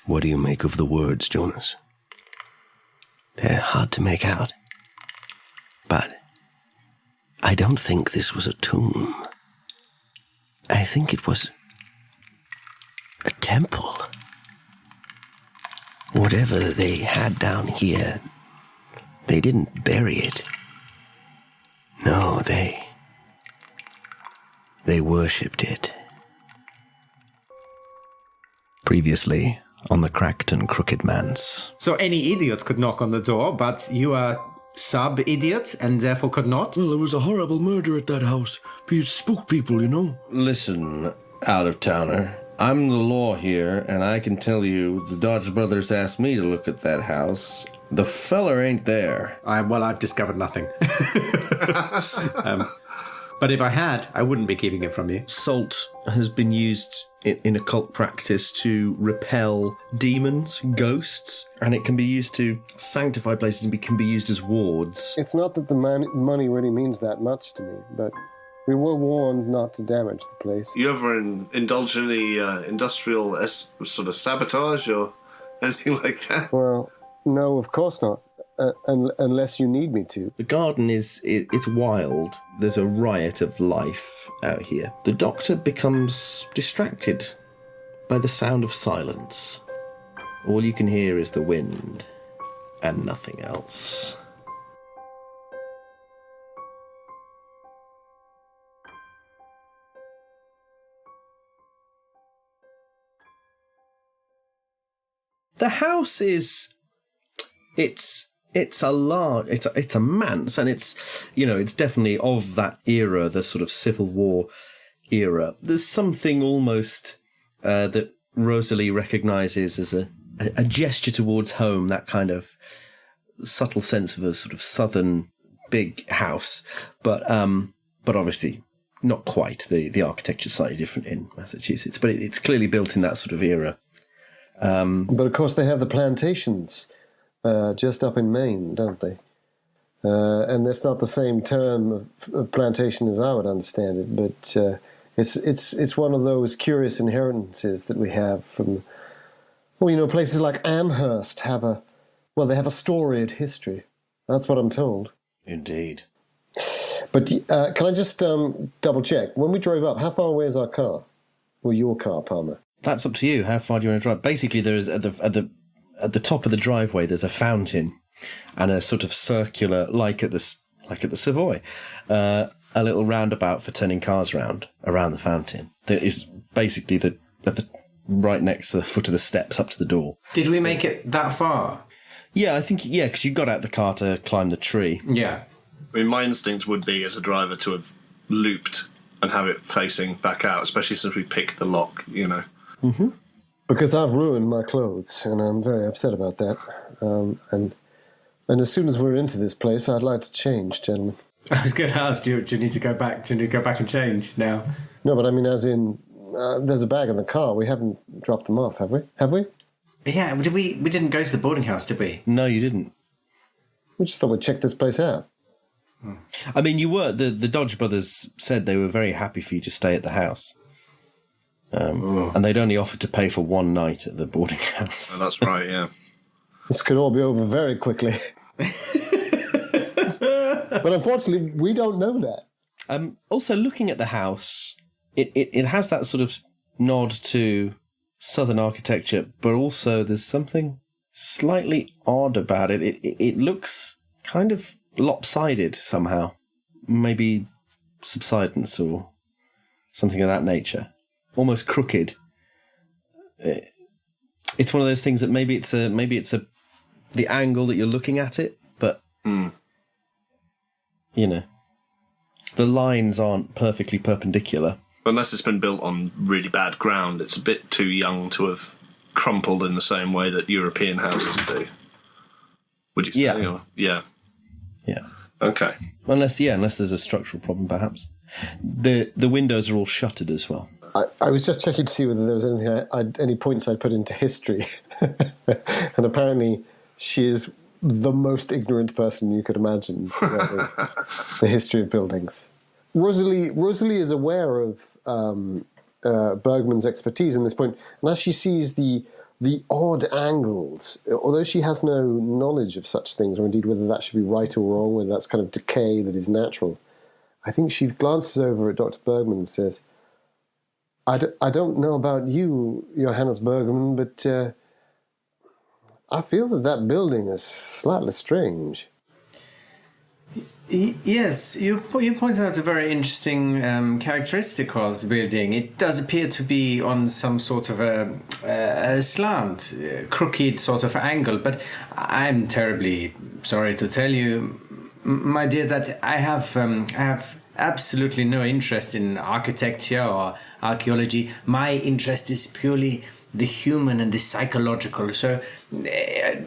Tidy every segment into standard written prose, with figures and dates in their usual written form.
What do you make of the words, Jonas? They're hard to make out. But I don't think this was a tomb. I think it was a temple. Whatever they had down here, they didn't bury it. No, they worshipped it. Previously on the cracked and crooked Manse. So any idiot could knock on the door, but you are sub-idiot and therefore could not? Well, there was a horrible murder at that house. It spooked people, you know. Listen, out-of-towner. I'm the law here, and I can tell you the Dodge brothers asked me to look at that house. The feller ain't there. I've discovered nothing. But if I had, I wouldn't be keeping it from you. Salt has been used in occult practice to repel demons, ghosts, and it can be used to sanctify places and can be used as wards. It's not that the money really means that much to me, but we were warned not to damage the place. You ever indulge in any industrial sort of sabotage or anything like that? Well, no, of course not. Unless you need me to. The garden it's wild. There's a riot of life out here. The doctor becomes distracted by the sound of silence. All you can hear is the wind and nothing else. The house is... It's a manse, and it's definitely of that era, the sort of Civil War era. There's something almost that Rosalie recognises as a gesture towards home, that kind of subtle sense of a sort of southern big house, but obviously not quite. The architecture's slightly different in Massachusetts, but it's clearly built in that sort of era. But of course they have the plantations. Just up in Maine, don't they? And that's not the same term of plantation as I would understand it, but it's one of those curious inheritances that we have from, places like Amherst have they have a storied history. That's what I'm told. Indeed. But can I just double check? When we drove up, how far away is our car? Or your car, Palmer? That's up to you. How far do you want to drive? Basically, there is at the top of the driveway, there's a fountain and a sort of circular, like at the Savoy, a little roundabout for turning cars around the fountain. That is basically right next to the foot of the steps up to the door. Did we make it that far? Yeah, I think, because you got out the car to climb the tree. Yeah. I mean, my instinct would be as a driver to have looped and have it facing back out, especially since we picked the lock, Mm-hmm. Because I've ruined my clothes, and I'm very upset about that. And as soon as we're into this place, I'd like to change, gentlemen. I was going to ask, do you need to go back and change now? No, but I mean, as in, there's a bag in the car. We haven't dropped them off, have we? Have we? Yeah, we didn't go to the boarding house, did we? No, you didn't. We just thought we'd check this place out. I mean, you were. The Dodge brothers said they were very happy for you to stay at the house. And they'd only offered to pay for one night at the boarding house. Oh, that's right, yeah. This could all be over very quickly. But unfortunately, we don't know that. Also, looking at the house, it has that sort of nod to southern architecture, but also there's something slightly odd about it. It looks kind of lopsided somehow. Maybe subsidence or something of that nature. Almost crooked. It's one of those things that maybe it's the angle that you're looking at it, but the lines aren't perfectly perpendicular. Unless it's been built on really bad ground, it's a bit too young to have crumpled in the same way that European houses do. Would you say? Yeah. Yeah. Okay. Unless there's a structural problem, perhaps. The windows are all shuttered as well. I was just checking to see whether there was any points I'd put into history. And apparently she is the most ignorant person you could imagine about the history of buildings. Rosalie is aware of Bergman's expertise in this point, and as she sees the the odd angles, although she has no knowledge of such things, or indeed whether that should be right or wrong, whether that's kind of decay that is natural, I think she glances over at Dr. Bergman and says, I don't know about you, Johannes Bergman, but I feel that building is slightly strange. Yes, you pointed out a very interesting characteristic of the building. It does appear to be on some sort of a slant, crooked sort of angle, but I'm terribly sorry to tell you, my dear, that I have absolutely no interest in architecture or archaeology. My interest is purely the human and the psychological. So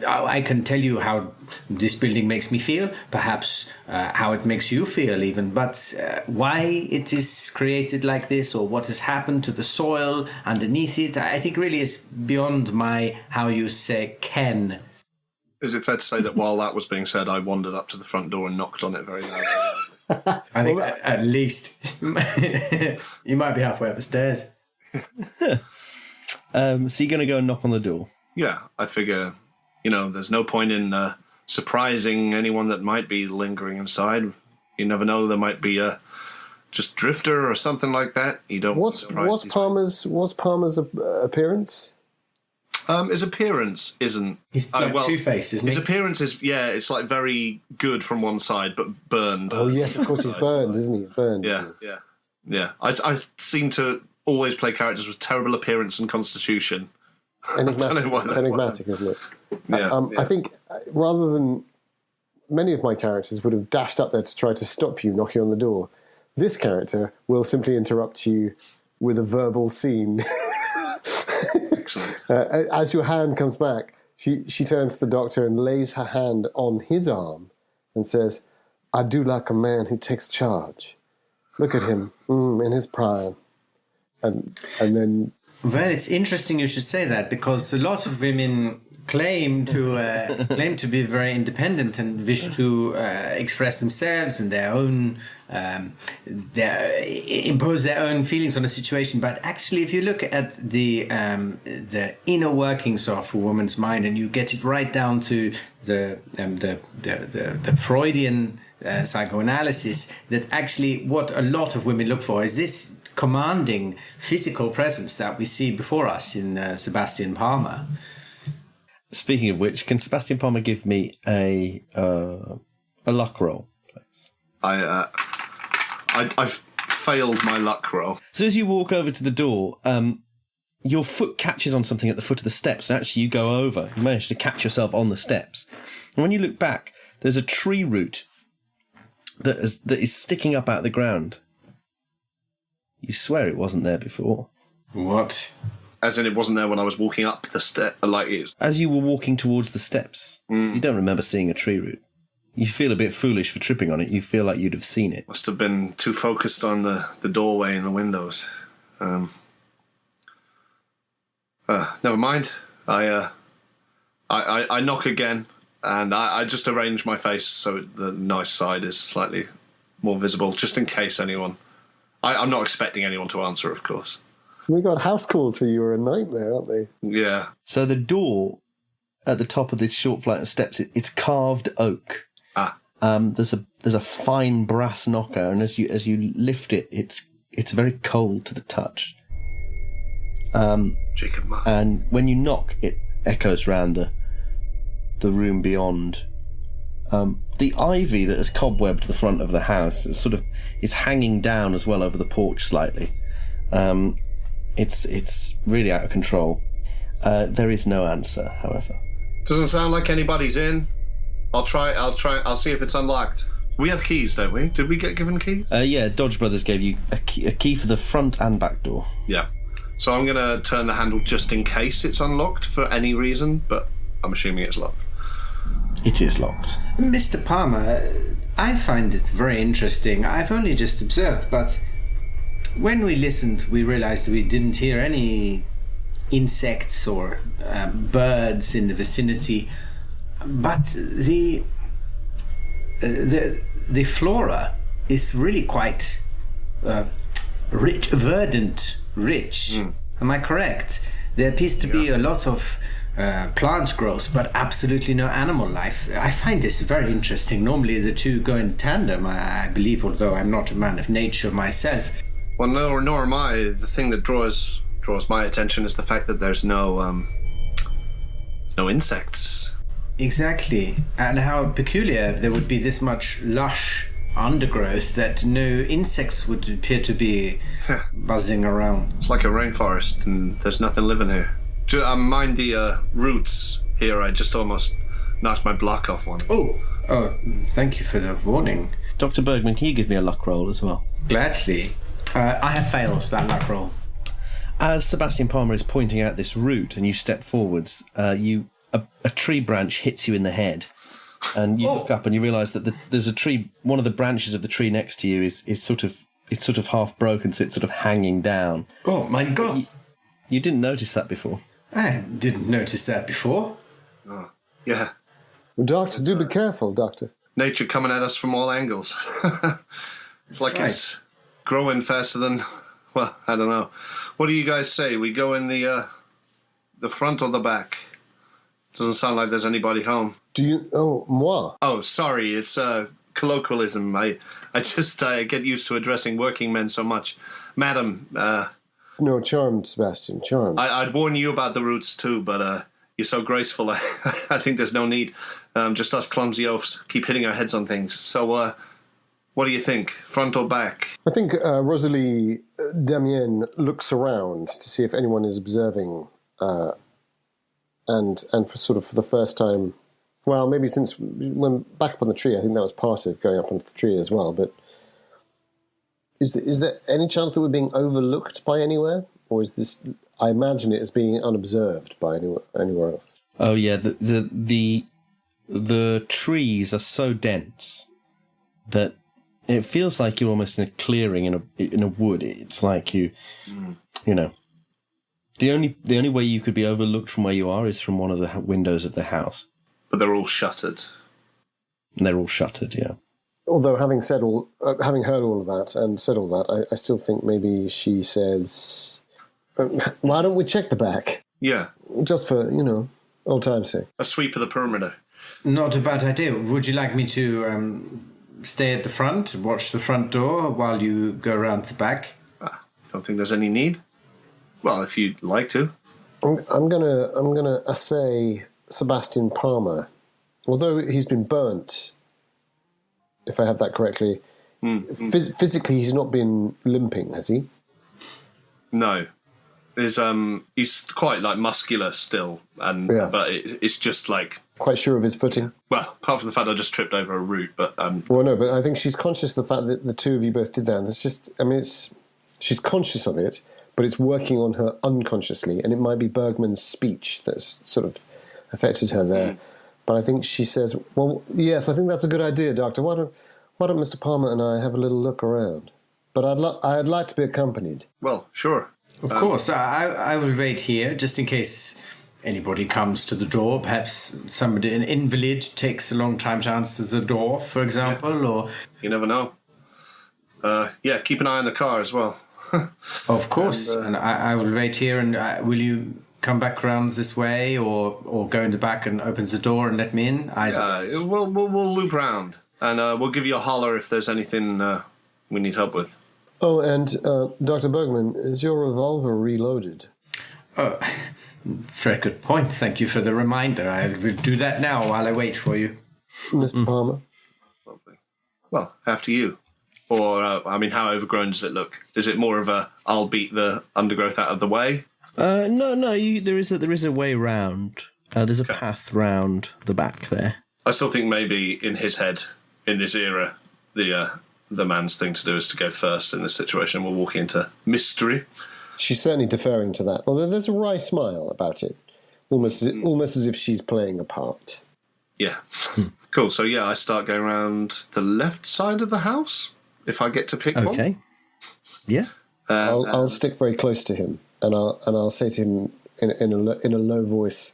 I can tell you how this building makes me feel, perhaps how it makes you feel even, but why it is created like this or what has happened to the soil underneath it, I think really is beyond my, how you say, ken. Is it fair to say that while that was being said, I wandered up to the front door and knocked on it very loudly? I think at least you might be halfway up the stairs. So you're going to go and knock on the door? Yeah, I figure, there's no point in surprising anyone that might be lingering inside. You never know, there might be a just drifter or something like that. You don't. What's Palmer's appearance? His appearance isn't. He's like Two-Face, isn't he? His appearance is, it's like very good from one side, but burned. Oh yes, of course he's burned, isn't he? He's burned. Yeah. I seem to always play characters with terrible appearance and constitution. Enigmatic, isn't it? Yeah, I think rather than many of my characters would have dashed up there to try to stop you knocking on the door, this character will simply interrupt you with a verbal scene. Excellent. As your hand comes back, she turns to the doctor and lays her hand on his arm and says, I do like a man who takes charge. Look at him, in his prime. And then... Well, it's interesting you should say that, because a lot of women claim to be very independent and wish to express themselves and their own, impose their own feelings on a situation. But actually, if you look at the inner workings of a woman's mind, and you get it right down to the Freudian psychoanalysis, that actually what a lot of women look for is this commanding physical presence that we see before us in Sebastian Palmer. Speaking of which, can Sebastian Palmer give me a luck roll, please? I failed my luck roll. So as you walk over to the door, your foot catches on something at the foot of the steps, and actually you go over. You manage to catch yourself on the steps. And when you look back, there's a tree root that is sticking up out of the ground. You swear it wasn't there before. What? As in, it wasn't there when I was walking up the step, like it. As you were walking towards the steps, you don't remember seeing a tree root. You feel a bit foolish for tripping on it. You feel like you'd have seen it. Must have been too focused on the doorway and the windows. Never mind. I knock again, and I just arrange my face so the nice side is slightly more visible, just in case anyone... I'm not expecting anyone to answer, of course. We got house calls for you are a nightmare, aren't they? Yeah. So the door at the top of this short flight of steps, it's carved oak. There's a fine brass knocker, and as you lift it, it's very cold to the touch. And when you knock, it echoes round the room beyond. The ivy that has cobwebbed the front of the house is hanging down as well over the porch slightly. It's really out of control. There is no answer, however. Doesn't sound like anybody's in. I'll see if it's unlocked. We have keys, don't we? Did we get given keys? Yeah, Dodge Brothers gave you a key for the front and back door. Yeah. So I'm going to turn the handle just in case it's unlocked for any reason, but I'm assuming it's locked. It is locked. Mr. Palmer, I find it very interesting. I've only just observed, but when we listened, we realized we didn't hear any insects or birds in the vicinity. But the flora is really quite rich, verdant, rich. Am I correct? There appears to be a lot of plant growth, but absolutely no animal life. I find this very interesting. Normally the two go in tandem, I believe, although I'm not a man of nature myself. Well, no, nor am I. The thing that draws my attention is the fact that there's no insects. Exactly, and how peculiar there would be this much lush undergrowth that no insects would appear to be buzzing around. It's like a rainforest, and there's nothing living here. Mind the roots here. I just almost knocked my block off one. Oh, thank you for the warning. Dr. Bergman, can you give me a luck roll as well? Gladly. I have failed that luck roll. As Sebastian Palmer is pointing out this route and you step forwards, a tree branch hits you in the head. And you look up and you realise that there's a tree. One of the branches of the tree next to you is sort of half broken, so it's sort of hanging down. Oh my God! You didn't notice that before. I didn't notice that before. Oh, yeah. Well, Doctor, do be careful, Doctor. Nature coming at us from all angles. It's like right. It's growing faster than. Well, I don't know. What do you guys say? We go in the front or the back? Doesn't sound like there's anybody home. Do you... Oh, moi. Oh, sorry. It's colloquialism. I get used to addressing working men so much. Madam, No, charmed, Sebastian, charmed. I'd warn you about the roots too, but you're so graceful. I think there's no need. Just us clumsy oafs keep hitting our heads on things. So, what do you think? Front or back? I think Rosalie Damien looks around to see if anyone is observing, and for the first time, well, maybe since when back up on the tree, I think that was part of going up onto the tree as well. But is there any chance that we're being overlooked by anywhere, or is this? I imagine it as being unobserved by anywhere else. Oh yeah, the trees are so dense that it feels like you're almost in a clearing in a wood. It's like you know. The only way you could be overlooked from where you are is from one of the windows of the house. But they're all shuttered. And they're all shuttered, yeah. Although having heard all of that and said all that, I still think maybe she says, "Why don't we check the back? Yeah, Just for old time's sake." a sweep of the perimeter. Not a bad idea. Would you like me to stay at the front, watch the front door while you go around the back? Don't think there's any need. Well, if you'd like to. I'm gonna assay Sebastian Palmer, although he's been burnt. If I have that correctly, physically he's not been limping, has he? No, he's quite like muscular still, but it's just like Quite sure of his footing. well, apart from the fact I just tripped over a root, but Well, no, but I think she's conscious of the fact that the two of you both did that. And it's just, she's conscious of it, but it's working on her unconsciously, and it might be Bergman's speech that's sort of affected her there. But I think she says, "Well, yes, I think that's a good idea, Doctor. Why don't Mr. Palmer and I have a little look around? But I'd like to be accompanied." well, sure. Of course, I will wait here just in case anybody comes to the door. Perhaps an invalid takes a long time to answer the door, for example, or... You never know. Keep an eye on the car as well. Of course, and I will wait here, and will you come back round this way, or go in the back and opens the door and let me in? We'll loop round, and we'll give you a holler if there's anything we need help with. Oh, and Dr. Bergman, is your revolver reloaded? Oh, very good point. Thank you for the reminder. I will do that now while I wait for you. Mr. Palmer? Lovely. Well, after you. Or, how overgrown does it look? Is it more of a, I'll beat the undergrowth out of the way? No. There is a way round. There's a path round the back there. I still think maybe in his head, in this era, the man's thing to do is to go first in this situation. We're walking into mystery. She's certainly deferring to that, although there's a wry smile about it, almost as if she's playing a part. Yeah. Cool. So, I start going around the left side of the house, if I get to pick one. Okay. Yeah. I'll stick very close to him, and I'll say to him in a low voice,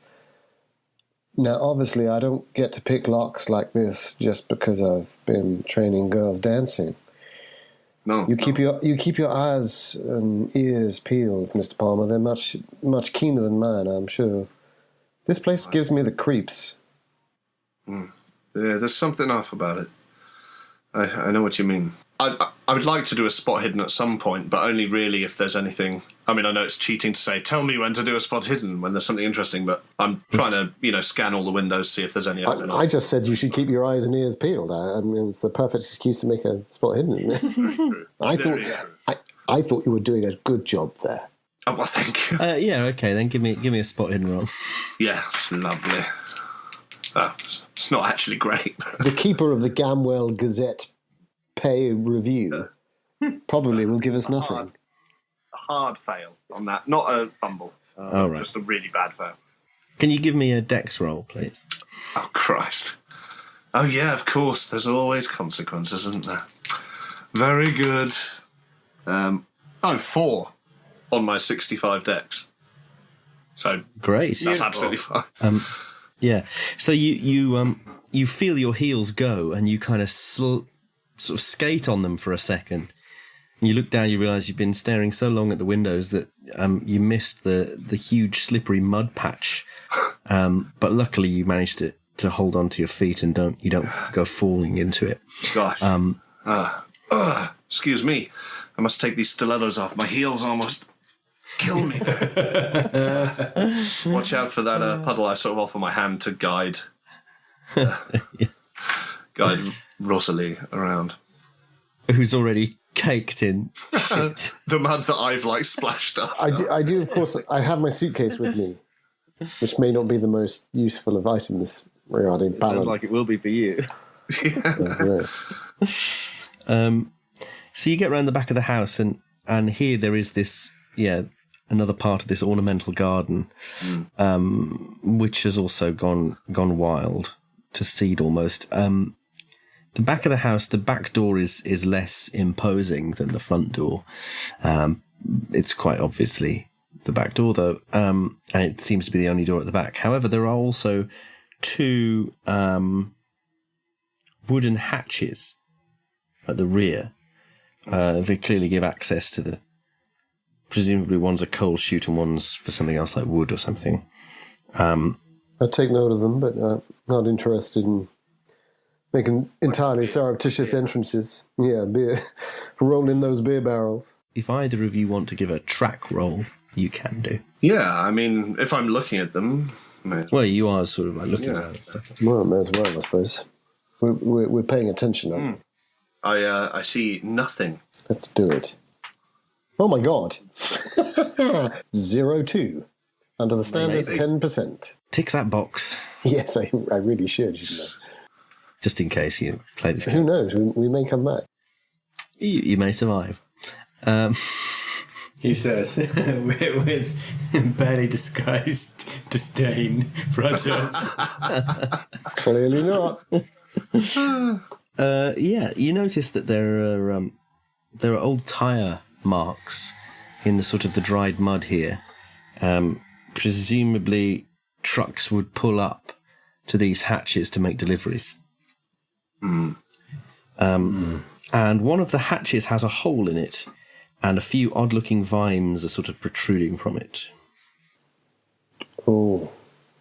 "Now, obviously, I don't get to pick locks like this just because I've been training girls dancing. No. You keep your eyes and ears peeled, Mr. Palmer. They're much keener than mine, I'm sure. This place gives me the creeps. Yeah, there's something off about it. I know what you mean. I would like to do a spot hidden at some point, but only really if there's anything. I mean, I know it's cheating to say, tell me when to do a spot hidden when there's something interesting, but I'm trying to, scan all the windows, see if there's any. I just said you should keep your eyes and ears peeled. I mean, it's the perfect excuse to make a spot hidden, isn't it? Very true. I thought you were doing a good job there. Oh, well, thank you. Yeah, okay, then give me a spot hidden roll. Yeah, it's lovely. Oh, it's not actually great. The keeper of the Gamwell Gazette pay review probably will give us nothing. A hard fail on that. Not a fumble. All right. Just a really bad fail. Can you give me a dex roll, please? Oh, Christ. Oh, yeah, of course. There's always consequences, isn't there? Very good. 4 on my 65 dex. So Great. that's absolutely fine. Yeah. So you feel your heels go, and you kind of sort of skate on them for a second. And you look down, you realise you've been staring so long at the windows that you missed the huge slippery mud patch. But luckily, you managed to hold on to your feet and you don't go falling into it. Gosh. Excuse me. I must take these stilettos off. My heels almost kill me there. Watch out for that puddle. I sort of offer my hand to guide Rosalie around. Who's already caked in shit. The mud that I've splashed up. I do, of course. I have my suitcase with me, which may not be the most useful of items regarding balance. Sounds like it will be for you. So you get around the back of the house, and here there is this, another part of this ornamental garden, which has also gone wild to seed almost. The back of the house, the back door is less imposing than the front door. It's quite obviously the back door, though, and it seems to be the only door at the back. However, there are also 2 wooden hatches at the rear. They clearly give access to presumably one's a coal chute and one's for something else like wood or something. I'll take note of them, but not interested in making entirely surreptitious entrances. Yeah, roll in those beer barrels. If either of you want to give a track roll, you can do. Yeah, I mean, if I'm looking at them... Well, you are sort of looking at it and stuff. Well, may as well, I suppose. We're paying attention, aren't we? I see nothing. Let's do it. Oh my God. 0-2. Under the standard 10%. Tick that box. Yes, I really should. Just in case you play this game. Who knows? We may come back. You may survive. He says, with barely disguised disdain for our chances. Clearly not. You notice that there are old tyre marks in the sort of the dried mud here. Presumably trucks would pull up to these hatches to make deliveries. And one of the hatches has a hole in it, and a few odd-looking vines are sort of protruding from it. Oh,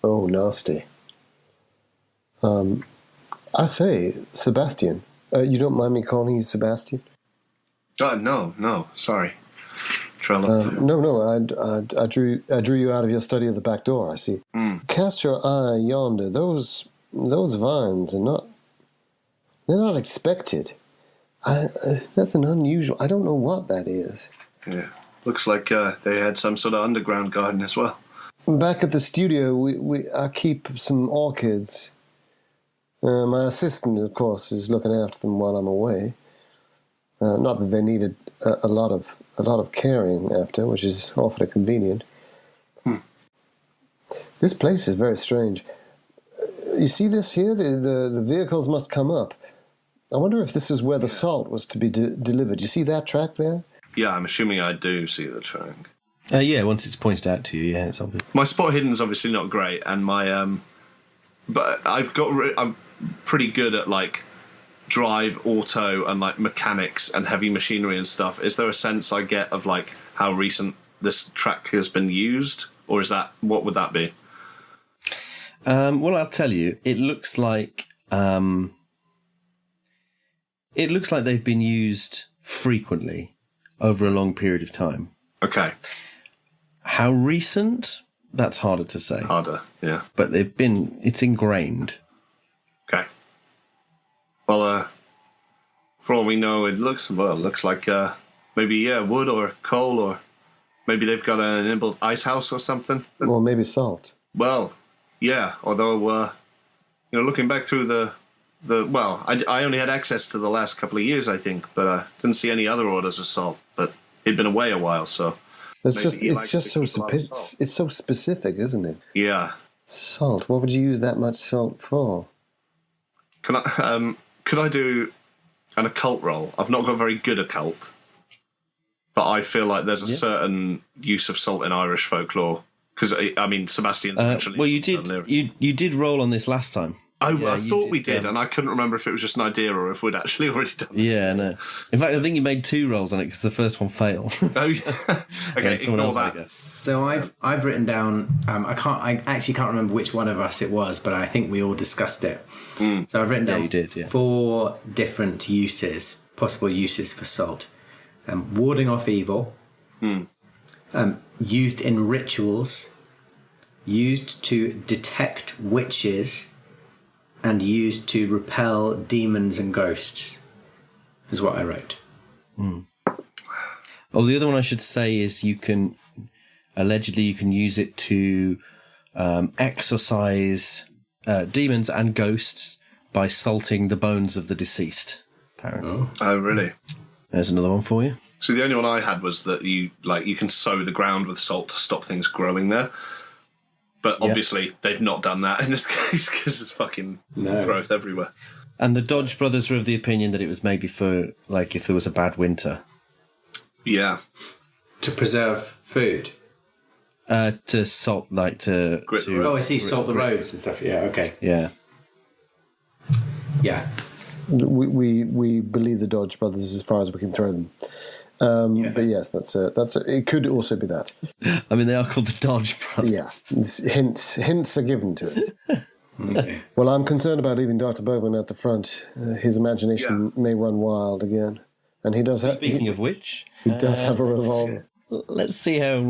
nasty. I say, Sebastian, you don't mind me calling you Sebastian? No, sorry. Trello. No, I drew you out of your study of the back door, I see. Cast your eye yonder. Those vines are they're not expected. That's an unusual, I don't know what that is. Yeah, looks like they had some sort of underground garden as well. Back at the studio, I keep some orchids. My assistant, of course, is looking after them while I'm away. Not that they needed a lot of caring after, which is awfully convenient. This place is very strange. You see this here? The vehicles must come up. I wonder if this is where the salt was to be delivered. You see that track there? Yeah, I'm assuming I do see the track. Once it's pointed out to you, it's obvious. My spot hidden is obviously not great, and my but I'm pretty good at drive, auto, and like mechanics and heavy machinery and stuff, is there a sense I get of like how recent this track has been used, or is that what would that be? Well, I'll tell you. It looks like they've been used frequently over a long period of time. Okay. How recent? That's harder to say. Harder, yeah. But it's ingrained. Okay. Well, for all we know, it looks like maybe wood or coal, or maybe they've got an inbuilt ice house or something. Or maybe salt. Well, yeah. Although, looking back through I only had access to the last couple of years, I think, but I didn't see any other orders of salt. But he'd been away a while, so it's so specific, isn't it? Yeah. Salt. What would you use that much salt for? Could I do an occult roll? I've not got very good occult, but I feel like there's a certain use of salt in Irish folklore. Because Sebastian's eventually. Well, you did roll on this last time. Oh, I thought we did, and I couldn't remember if it was just an idea or if we'd actually already done it. Yeah, no. In fact, I think you made 2 rolls on it because the first one failed. Oh, yeah. Okay, ignore that. So I've written down. I actually can't remember which one of us it was, but I think we all discussed it. So I've written down you did, 4 different possible uses for salt: warding off evil, used in rituals, used to detect witches, and used to repel demons and ghosts, is what I wrote. Oh, the other one I should say is allegedly you can use it to exorcise demons and ghosts by salting the bones of the deceased, apparently. Oh, really? There's another one for you. So the only one I had was that you can sow the ground with salt to stop things growing there. But obviously they've not done that in this case because there's fucking growth everywhere. And the Dodge brothers are of the opinion that it was maybe for, like, if there was a bad winter. Yeah. To preserve food? To salt, like, to... I see, salt the roads and stuff. Yeah, okay. Yeah. Yeah. We believe the Dodge brothers as far as we can throw them. But yes, it could also be that. I mean, they are called the Dodge brothers. Yes, hints are given to it. Okay. Well, I'm concerned about leaving Dr. Bergman at the front. His imagination may run wild again, and he does. Speaking of which, he does have a revolver. Let's see how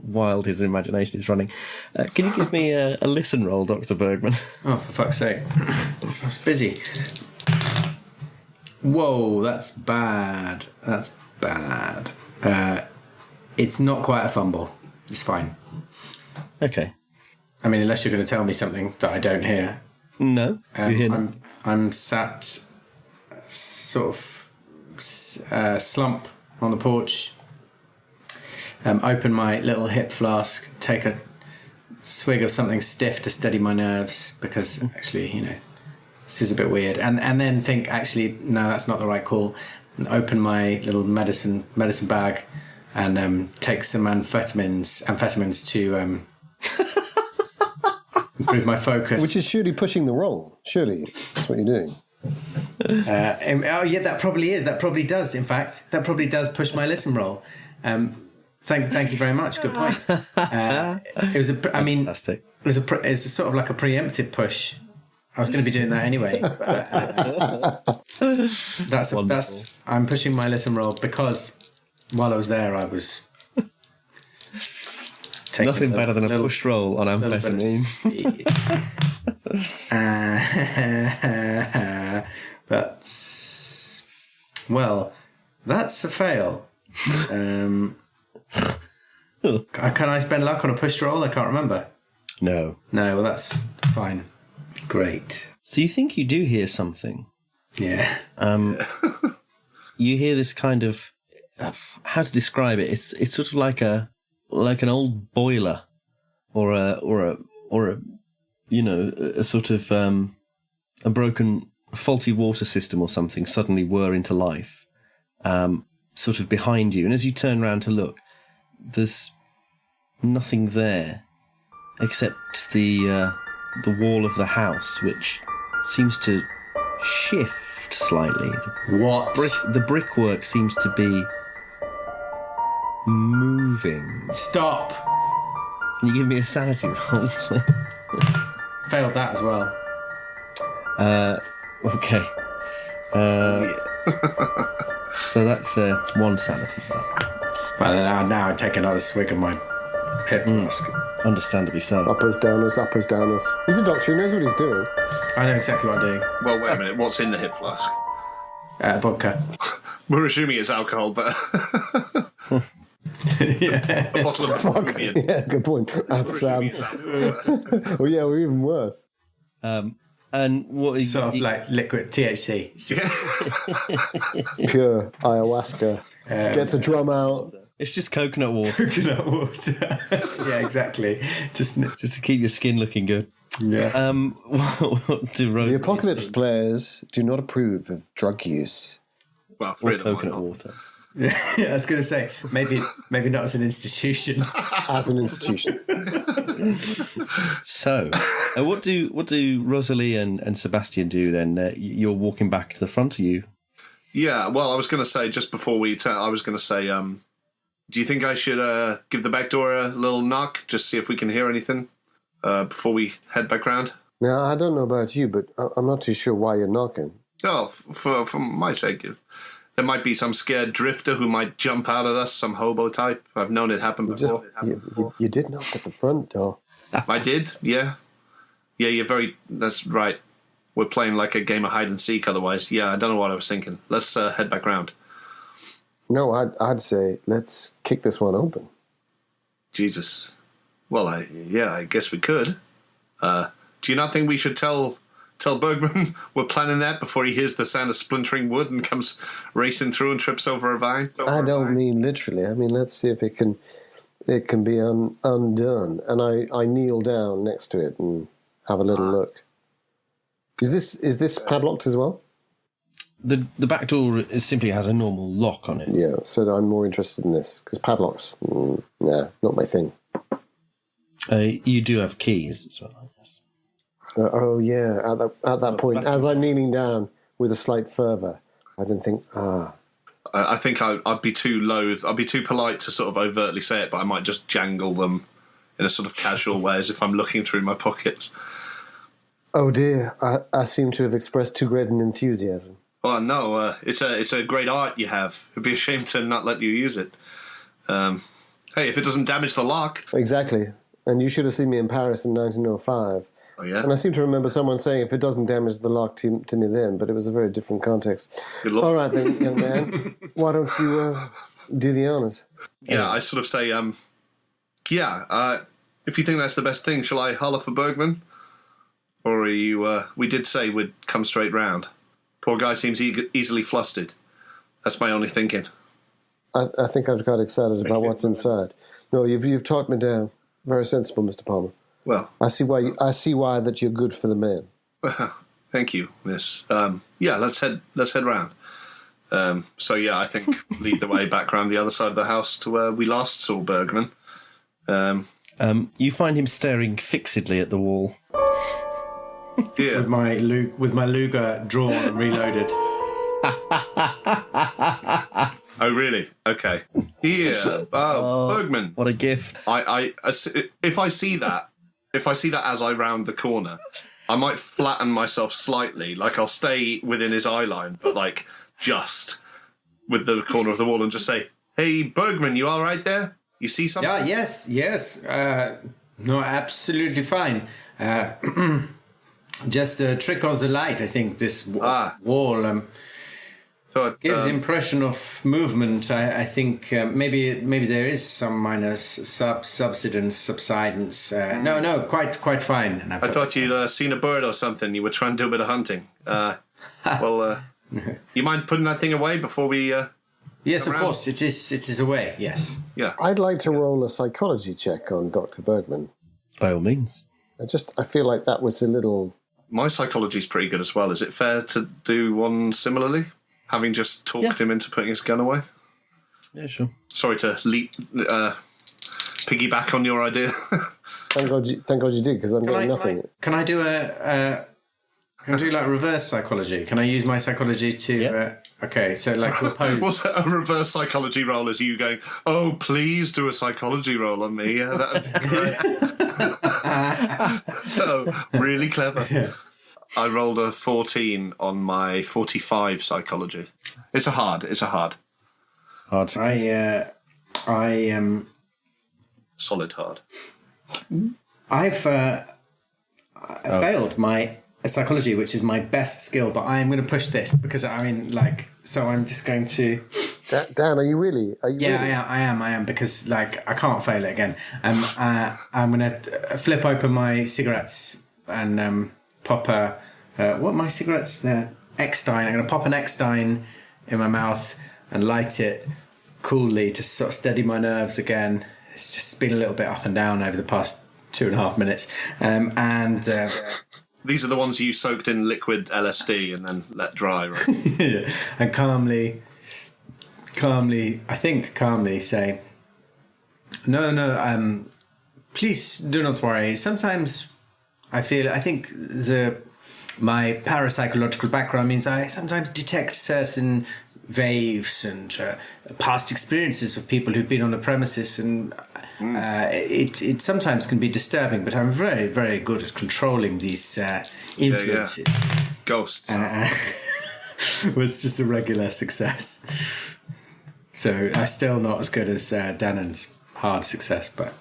wild his imagination is running. Can you give me a listen roll, Dr. Bergman? Oh, for fuck's sake! I was busy. Whoa, that's bad. That's bad. It's not quite a fumble. It's fine. Okay. I mean, unless you're going to tell me something that I don't hear. No, you hear I'm sat sort of slump on the porch. Open my little hip flask, take a swig of something stiff to steady my nerves because actually, this is a bit weird. And then think, actually, no, that's not the right call. And open my little medicine bag and take some amphetamines to improve my focus. Which is surely pushing the roll. Surely that's what you're doing. That probably is. That probably does. In fact, that probably does push my listen roll. Thank you very much. Good point. It was Fantastic. It was a sort of like a preemptive push. I was going to be doing that anyway. I'm pushing my listen roll because while I was there, I was taking nothing better than a push roll on amphetamines. That's a fail. Can I spend luck on a push roll? I can't remember. No. Well, that's fine. Great. So you think you do hear something? Yeah. You hear this kind of how to describe it? It's sort of like an old boiler, or a sort of a broken, faulty water system or something suddenly whir into life, sort of behind you. And as you turn around to look, there's nothing there except the wall of the house, which seems to shift slightly. What? The brickwork seems to be moving. Stop. Can you give me a sanity roll, please? Failed that as well. Okay. So that's one sanity for that. Well, now I take another swig of my hip flask. Understandably so. Uppers, downers, uppers, downers. He's a doctor, he knows what he's doing. I know exactly what I'm doing. Well, wait a minute. What's in the hip flask? Vodka. We're assuming it's alcohol, but Yeah. a bottle of Peruvian. Yeah, good point. Peruvian Oh yeah, we're even worse. And what is Sort of like liquid THC. It's just Pure ayahuasca. Gets a drum out. It's just coconut water, coconut water. Yeah, exactly. Just to keep your skin looking good. yeah. What do Rose The Apocalypse players do not approve of drug use. Well, or three of them might coconut not. water? Yeah, I was going to say maybe not as an institution. As an institution. So, what do Rosalie and Sebastian do then? You're walking back to the front of you. Yeah, well, I was going to say just before I was going to say, do you think I should give the back door a little knock, just see if we can hear anything before we head back round? Now, I don't know about you, but I'm not too sure why you're knocking. Oh, for my sake, there might be some scared drifter who might jump out at us, some hobo type. I've known it happen before. You did knock at the front door. I did, yeah. Yeah, that's right. We're playing like a game of hide and seek otherwise. Yeah, I don't know what I was thinking. Let's head back round. No, I'd say let's kick this one open. Jesus. Well, I guess we could. Do you not think we should tell Bergman we're planning that before he hears the sound of splintering wood and comes racing through and trips over a vine? I don't mean literally. I mean, let's see if it can be undone. And I kneel down next to it and have a little look. Is this padlocked as well? The back door simply has a normal lock on it. Yeah, so I'm more interested in this because padlocks, nah, not my thing. You do have keys as well, I guess. Oh yeah, at that point, Sebastian. as I'm kneeling down with a slight fervour, I then think, I think I'd be too loath. I'd be too polite to sort of overtly say it, but I might just jangle them in a sort of casual way as if I'm looking through my pockets. oh dear, I seem to have expressed too great an enthusiasm. Well, no, it's a great art you have. It'd be a shame to not let you use it. Hey, if it doesn't damage the lock. Exactly, and you should have seen me in Paris in 1905. Oh, yeah? And I seem to remember someone saying if it doesn't damage the lock to me then, but it was a very different context. Good luck. All right then, young man, why don't you do the honours? Yeah, I sort of say, if you think that's the best thing, shall I holler for Bergman? Or are you, we did say we'd come straight round. Poor guy seems easily flustered. That's my only thinking. I think I've got excited about what's inside. No, you've talked me down. Very sensible, Mr. Palmer. Well, I see why that you're good for the man. thank you, miss. Let's head round. I think lead the way back round the other side of the house to where we last saw Bergman. You find him staring fixedly at the wall. Yeah. with my Luger drawn and reloaded. Oh, really? Okay. Yeah. Oh, Bergman. What a gift. If I see that as I round the corner, I might flatten myself slightly. Like I'll stay within his eye line, but like just with the corner of the wall and just say, "Hey, Bergman, you all right there? You see something?" Yeah. Yes. No, absolutely fine. Just a trick of the light. I think this wall. Gives the impression of movement. I think maybe there is some minor subsidence. No, quite fine. I thought you'd seen a bird or something. You were trying to do a bit of hunting. You mind putting that thing away before we? Yes, of around? course. It is away. Yes. Yeah. I'd like to roll a psychology check on Dr. Bergman. By all means. I feel like that was a little. My psychology's pretty good as well. Is it fair to do one similarly? Having just talked him into putting his gun away? Yeah, sure. Sorry to piggyback on your idea. Thank God you did, because I'm getting nothing. Can I do a Can I do like reverse psychology? Can I use my psychology to? Yep. Okay, so like to oppose. What's a reverse psychology roll? Is you going, oh, please do a psychology roll on me? Yeah, that'd be great. Oh, really clever. Yeah. I rolled a 14 on my 45 psychology. It's a hard. Hard success. I am. Solid hard. I've failed my psychology, which is my best skill, but I am going to push this because so I'm just going to. Dan, are you really? Yeah, really? I am because I can't fail it again. I'm going to flip open my cigarettes and pop what are my cigarettes? They're Eckstein. I'm going to pop an Eckstein in my mouth and light it coolly to sort of steady my nerves again. It's just been a little bit up and down over the past 2.5 minutes. These are the ones you soaked in liquid LSD and then let dry, right? Yeah. And calmly say, no, please do not worry. Sometimes I think my parapsychological background means I sometimes detect certain waves and past experiences of people who've been on the premises, and it sometimes can be disturbing, but I'm very, very good at controlling these influences. Yeah. Ghosts. Was just a regular success. So I'm still not as good as Danann's hard success, but...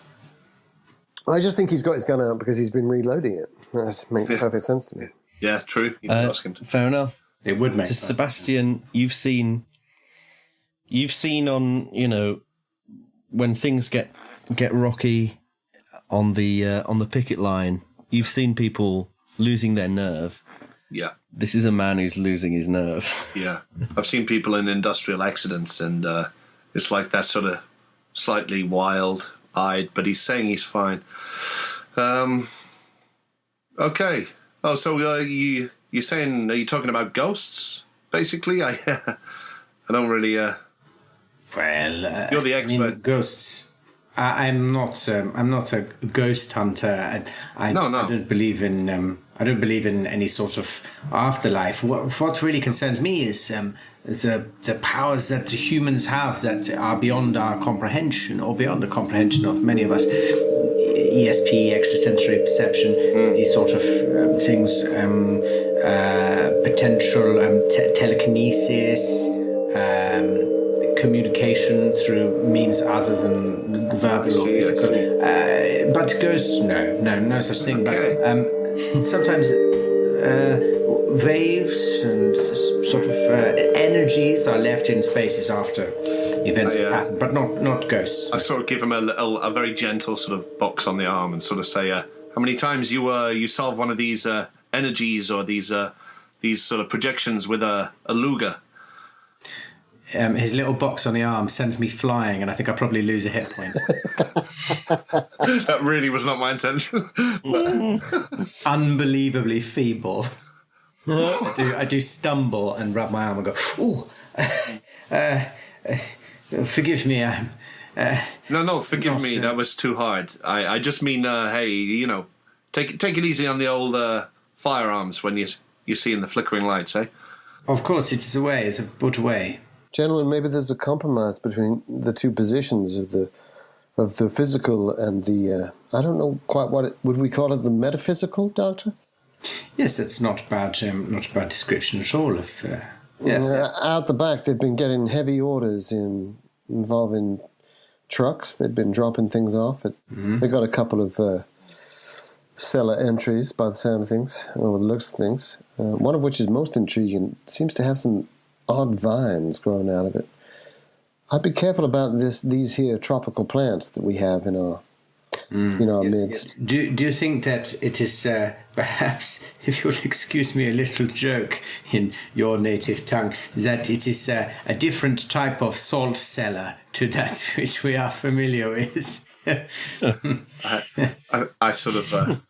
I just think he's got his gun out because he's been reloading it. That makes perfect sense to me. Yeah, true. You can ask him to. Fair enough. It would make sense. Sebastian, you've seen on, when things get rocky on the picket line, you've seen people losing their nerve. Yeah. This is a man who's losing his nerve. Yeah. I've seen people in industrial accidents, and it's like that sort of slightly wild-eyed, but he's saying he's fine. Okay. Oh, so you're saying, are you talking about ghosts, basically? I don't really... Well... you're the expert. I mean, ghosts... I'm not a ghost hunter. I don't believe in... I don't believe in any sort of afterlife. What really concerns me is the powers that humans have that are beyond our comprehension, or beyond the comprehension of many of us. ESP, extrasensory perception, these sort of things, potential telekinesis, communication through means other than verbal or physical. But ghosts, no such thing. Okay. But sometimes waves and sort of energies are left in spaces after events have happened, but not ghosts. I sort of give him a very gentle sort of box on the arm and sort of say, how many times you solve one of these energies or these sort of projections with a Luger? His little box on the arm sends me flying, and I think I probably lose a hit point. That really was not my intention. Unbelievably feeble. I do stumble and rub my arm and go, ooh, forgive me. No, forgive me. That was too hard. I just mean, hey, take it easy on the old firearms when you see in the flickering lights, eh? Of course, it's a way. It's a put away. Gentlemen, maybe there's a compromise between the two positions of the physical and the I don't know quite would we call it, the metaphysical, Doctor? Yes, that's not a bad description at all. Yes. Out the back, they've been getting heavy orders involving trucks. They've been dropping things off. They got a couple of cellar entries by the sound of things, or the looks of things. One of which is most intriguing. Seems to have some odd vines growing out of it. I'd be careful about these here tropical plants that we have in our midst. Do you think that it is perhaps, if you'll excuse me, a little joke in your native tongue, that it is a different type of salt cellar to that which we are familiar with? I sort of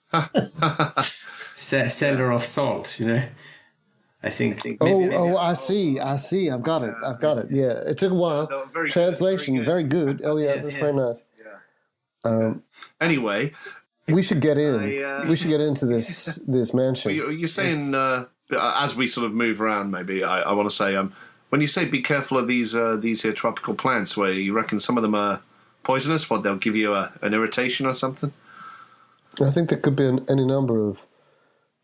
cellar of salt, I think. Maybe I see. I've got it. Yeah, it took a while. No, very Translation, good. very good. Oh yeah, that's very nice. Anyway, we should get in. We should get into this mansion. you're saying as we sort of move around, maybe I want to say, when you say be careful of these here tropical plants, where you reckon some of them are poisonous, what they'll give you an irritation or something? I think there could be any number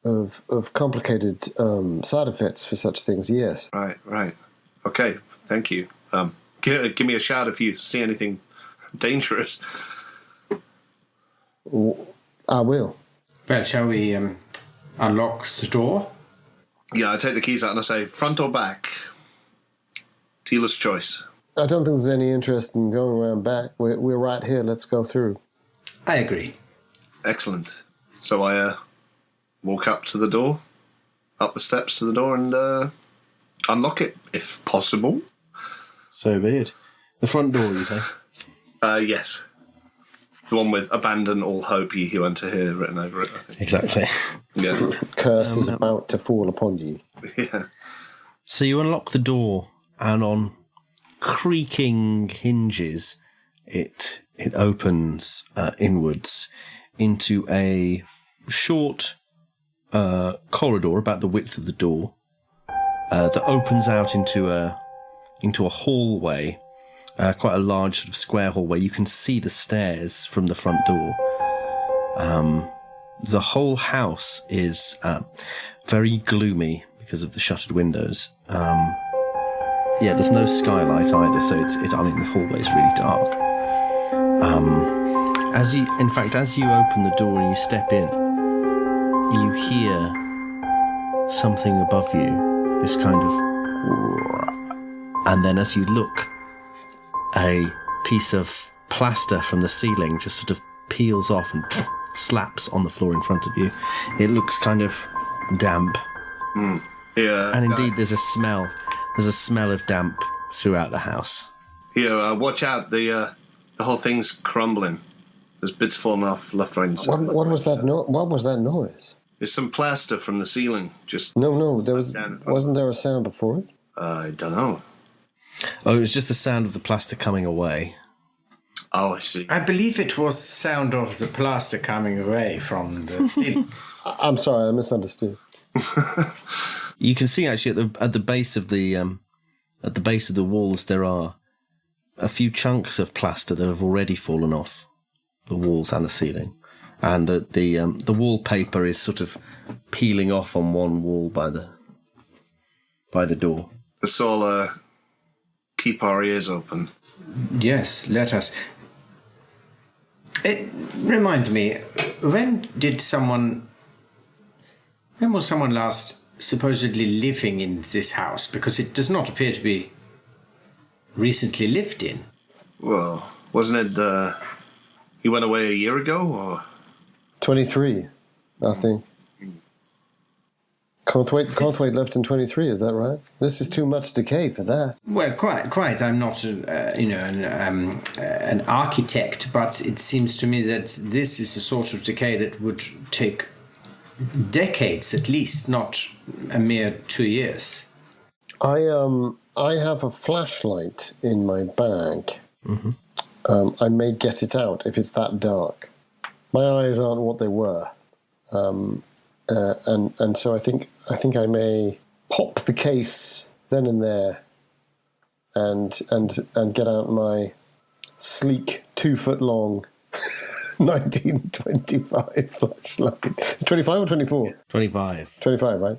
of complicated side effects for such things. Yes. Right. Okay. Thank you. Give me a shout if you see anything dangerous. I will. Well, shall we unlock the door? Yeah, I take the keys out and I say, front or back? Dealer's choice. I don't think there's any interest in going around back. We're right here. Let's go through. I agree. Excellent. So I walk up to the door, up the steps to the door, and unlock it, if possible. So be it. The front door, you say? Yes. The one with abandon all hope, ye who enter here, written over it, I think. Exactly. Yeah. Curse is about to fall upon you. Yeah. So you unlock the door, and on creaking hinges, it opens inwards into a short corridor about the width of the door that opens out into a hallway, quite a large sort of square hallway. You can see the stairs from the front door. The whole house is very gloomy because of the shuttered windows. Yeah, there's no skylight either, so the hallway's really dark. As you open the door and you step in, you hear something above you, this kind of, and then as you look, a piece of plaster from the ceiling just sort of peels off and slaps on the floor in front of you. It looks kind of damp. Yeah. And indeed, there's a smell. There's a smell of damp throughout the house. Yeah, watch out. The whole thing's crumbling. There's bits falling off left, right, and centre. What was that? What was that noise? There's some plaster from the ceiling. Just No. Wasn't there a sound before it? I don't know. Oh, it was just the sound of the plaster coming away. Oh, I see. I believe it was the sound of the plaster coming away from the ceiling. I'm sorry, I misunderstood. You can see actually at the base of the walls there are a few chunks of plaster that have already fallen off the walls and the ceiling, and the wallpaper is sort of peeling off on one wall by the door. Let's all keep our ears open. Yes, let us. It reminds me, when was someone last supposedly living in this house? Because it does not appear to be recently lived in. Well, wasn't it, he went away a year ago, or? 23, I think. Can't left in 23, is that right? This is too much decay for that. Well, quite. I'm not, an architect, but it seems to me that this is a sort of decay that would take decades at least, not a mere 2 years. I have a flashlight in my bag. Mm-hmm. I may get it out if it's that dark. My eyes aren't what they were. And so I think I may pop the case then and there, and get out my sleek 2 foot long 1925 flashlight. It's 25 or 24? 25. 25, right?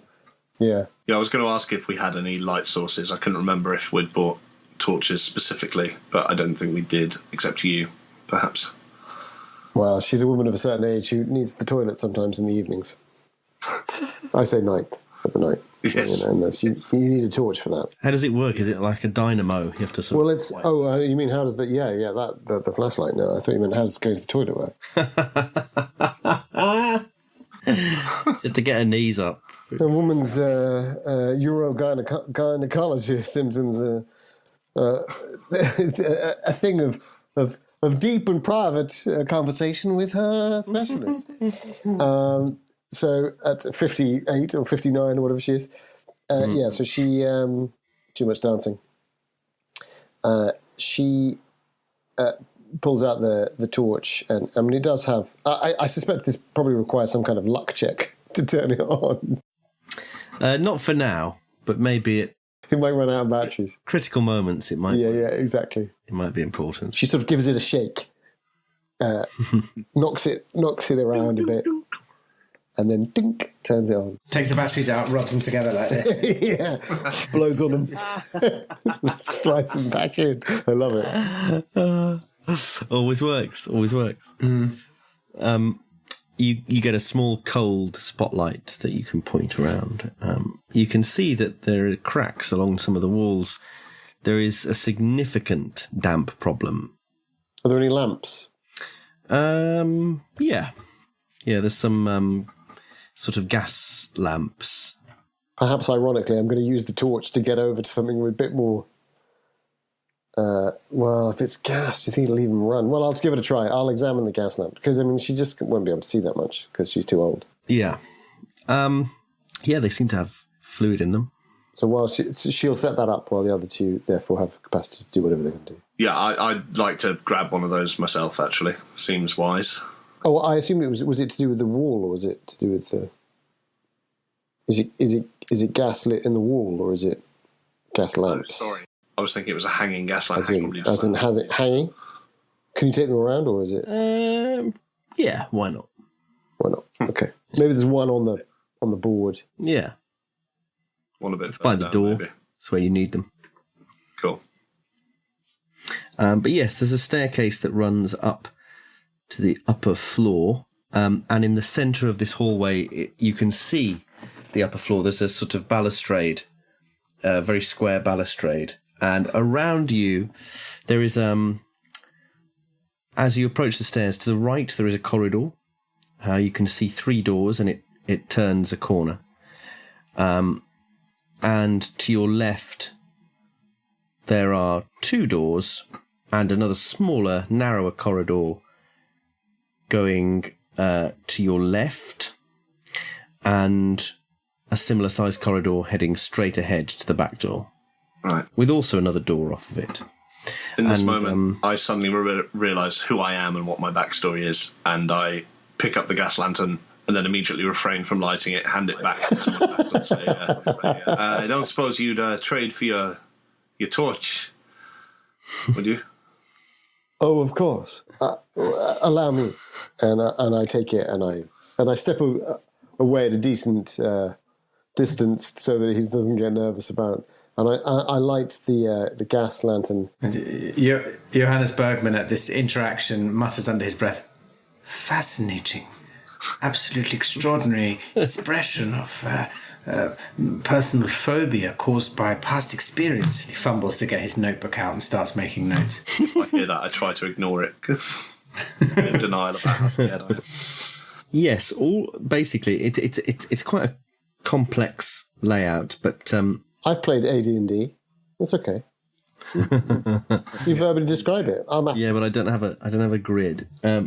Yeah. Yeah, I was going to ask if we had any light sources. I couldn't remember if we'd bought torches specifically, but I don't think we did, except you, perhaps. Well, she's a woman of a certain age who needs the toilet sometimes in the evenings. I say night, at the night. Yes. Unless you need a torch for that. How does it work? Is it like a dynamo? You have to sort Well, of... it's... Oh, you mean how does that... Yeah, the flashlight. No, I thought you meant how does going to the toilet work? Just to get her knees up. A woman's urogynecology symptoms a thing of deep and private conversation with her specialist. So at 58 or 59 or whatever she is, so she too much dancing. She pulls out the torch, and I mean it does have. I suspect this probably requires some kind of luck check to turn it on. Not for now, but maybe at It might run out of batteries. critical moments it might. Yeah, exactly. It might be important. She sort of gives it a shake, knocks it around a bit, and then dink, turns it on. Takes the batteries out, rubs them together like this. Yeah, blows on them, slides them back in. I love it. Always works. You get a small cold spotlight that you can point around. You can see that there are cracks along some of the walls. There is a significant damp problem. Are there any lamps? Yeah. There's some sort of gas lamps. Perhaps ironically, I'm going to use the torch to get over to something with a bit more. Well, if it's gas, do you think it'll even run? Well, I'll give it a try. I'll examine the gas lamp because she just won't be able to see that much because she's too old. Yeah. They seem to have fluid in them. So while she'll set that up while the other two therefore have capacity to do whatever they can do. Yeah, I'd like to grab one of those myself, actually. Seems wise. Oh, I assumed it was it to do with the wall, or was it to do with the... Is it gas lit in the wall, or is it gas lamps? Sorry. I was thinking it was a hanging gas lamp. As in, has it hanging? Can you take them around, or is it... Yeah, why not? Why not? Okay. Maybe there's one on the board. Yeah. One a bit by the door. Maybe. That's where you need them. Cool. But yes, there's a staircase that runs up to the upper floor. And in the centre of this hallway, you can see the upper floor. There's a sort of balustrade, a very square balustrade. And around you, there is, as you approach the stairs, to the right, there is a corridor. You can see 3 doors, and it turns a corner. And to your left, there are 2 doors and another smaller, narrower corridor going to your left, and a similar sized corridor heading straight ahead to the back door. Right. With also another door off of it. In this moment, I suddenly realise who I am and what my backstory is, and I pick up the gas lantern and then immediately refrain from lighting it, hand it back to someone else and say, I don't suppose you'd trade for your torch, would you? Oh, of course. Allow me. And I take it and I step away at a decent distance so that he doesn't get nervous about. And I light the gas lantern. And Johannes Bergman at this interaction mutters under his breath, "Fascinating, absolutely extraordinary expression of personal phobia caused by past experience." He fumbles to get his notebook out and starts making notes. I hear that. I try to ignore it. In denial about how scared I am. Yes, all it's quite a complex layout, but I've played AD&D. That's okay. You verbally describe it. Yeah, but I don't have a grid. I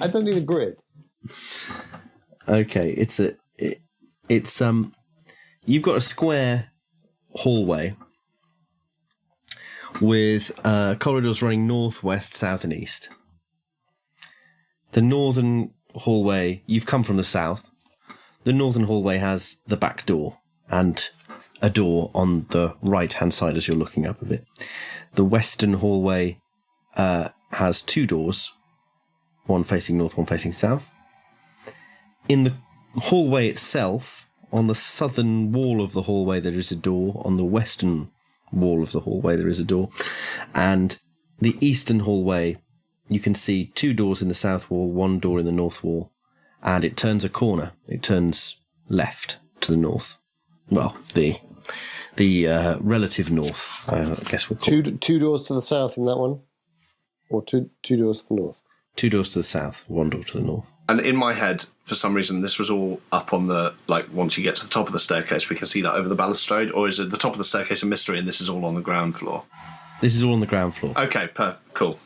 don't need a grid. Okay, it's you've got a square hallway with corridors running north, west, south, and east. The northern hallway, you've come from the south. The northern hallway has the back door and a door on the right-hand side as you're looking up of it. The western hallway has 2 doors, one facing north, one facing south. In the hallway itself, on the southern wall of the hallway, there is a door. On the western wall of the hallway, there is a door. And the eastern hallway, you can see 2 doors in the south wall, 1 door in the north wall, and it turns a corner. It turns left to the north. Well, the relative north, I guess we'll call it. 2 doors to the south in that one? Or two doors to the north? 2 doors to the south, 1 door to the north. And in my head, for some reason, this was all up on the, once you get to the top of the staircase, we can see that over the balustrade? Or is it the top of the staircase a mystery and this is all on the ground floor? This is all on the ground floor. Okay, cool.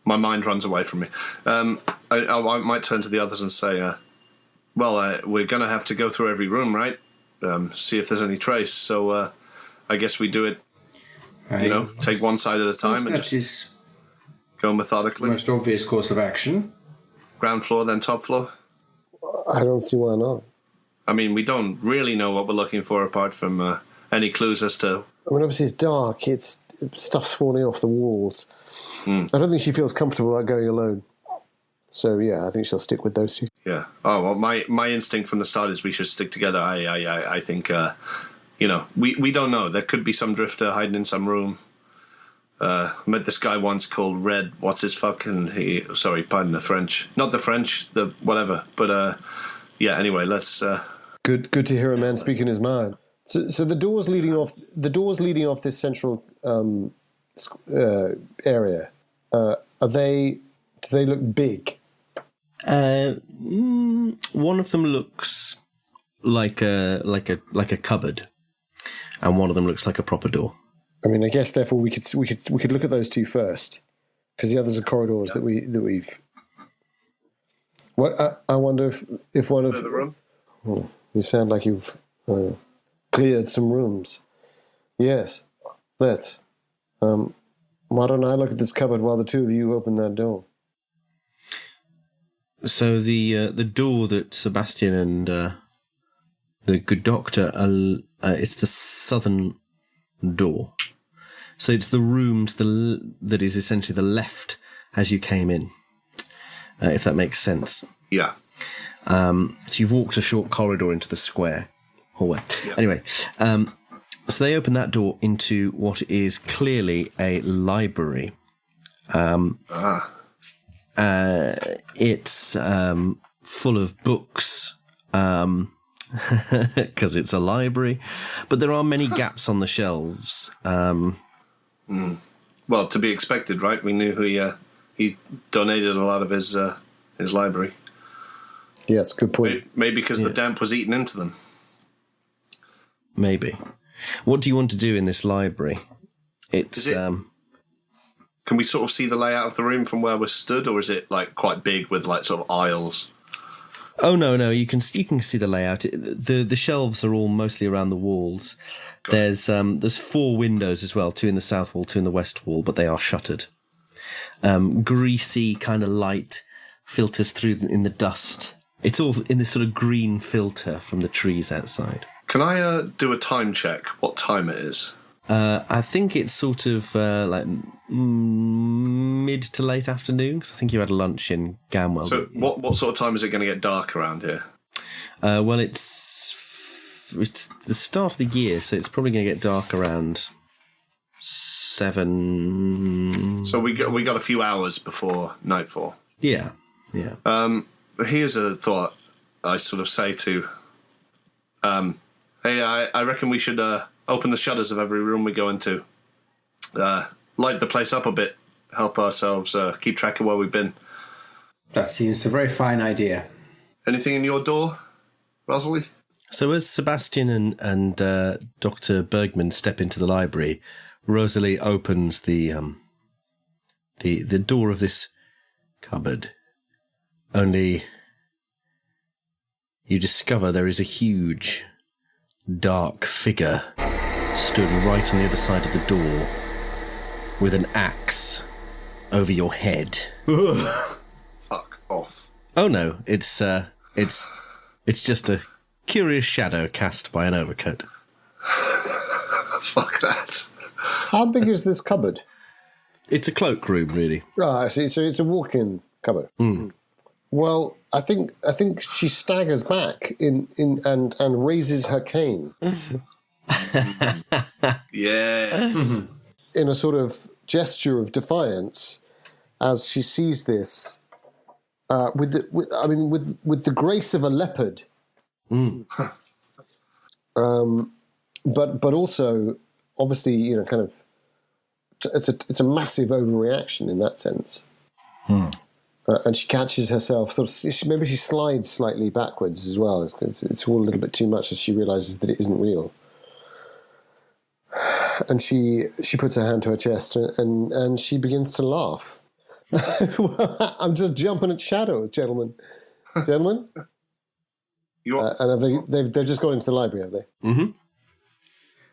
My mind runs away from me. I might turn to the others and say, we're going to have to go through every room, right? See if there's any trace. So I guess we do it, take one side at a time and just go methodically. Most obvious course of action. Ground floor, then top floor. I don't see why not. I mean, we don't really know what we're looking for apart from any clues as to... I mean, obviously it's dark. Stuff's falling off the walls. I don't think she feels comfortable about going alone. So, yeah, I think she'll stick with those two. Yeah. Oh, well, my instinct from the start is we should stick together. I think, we don't know. There could be some drifter hiding in some room. Met this guy once called Red. What's his fuck? And sorry, pardon the French. Not the French, the whatever. But, yeah, anyway, let's... Good to hear a man speaking his mind. So the doors leading off this central area, do they look big? One of them looks like a cupboard, and one of them looks like a proper door. I mean, I guess therefore we could look at those two first, because the others are corridors that we've. What I wonder if one of the room. Oh, you sound like you've cleared some rooms. Yes, let's. Why don't I look at this cupboard while the two of you open that door? So the door that Sebastian and the good doctor it's the southern door. So it's the room that is essentially the left as you came in, if that makes sense. Yeah. So you've walked a short corridor into the square hallway. Yeah. Anyway, so they open that door into what is clearly a library. It's full of books, because it's a library, but there are many gaps on the shelves. Well, to be expected, right? We knew he donated a lot of his library. Yes, good point. Maybe because the damp was eaten into them. Maybe. What do you want to do in this library? Can we sort of see the layout of the room from where we're stood, or is it like quite big with like sort of aisles? Oh no, you can see the layout. The shelves are all mostly around the walls. There's 4 windows as well, 2 in the south wall, 2 in the west wall, but they are shuttered. Greasy kind of light filters through in the dust. It's all in this sort of green filter from the trees outside. Can I do a time check? What time it is? I think it's sort of like mid to late afternoon, because I think you had lunch in Gamwell. So what sort of time is it going to get dark around here? Well, it's the start of the year, so it's probably going to get dark around 7. So we got a few hours before nightfall. Yeah. Here's a thought I sort of say to... hey, I reckon we should open the shutters of every room we go into. Light the place up a bit. Help ourselves keep track of where we've been. That seems a very fine idea. Anything in your door, Rosalie? So as Sebastian and Dr. Bergman step into the library, Rosalie opens the door of this cupboard. Only you discover there is a huge, dark figure stood right on the other side of the door with an axe over your head. Fuck off. Oh no, it's just a curious shadow cast by an overcoat. Fuck that. How big is this cupboard? It's a cloakroom, really. I see. So it's a walk-in cupboard. Well, I think she staggers back and raises her cane. Yeah. In a sort of gesture of defiance, as she sees this, with the grace of a leopard, but also obviously kind of it's a massive overreaction in that sense. And she catches herself maybe she slides slightly backwards as well, because it's all a little bit too much as she realizes that it isn't real. And she puts her hand to her chest and she begins to laugh. I'm just jumping at shadows, gentlemen. And they've just gone into the library, have they? Mm-hmm.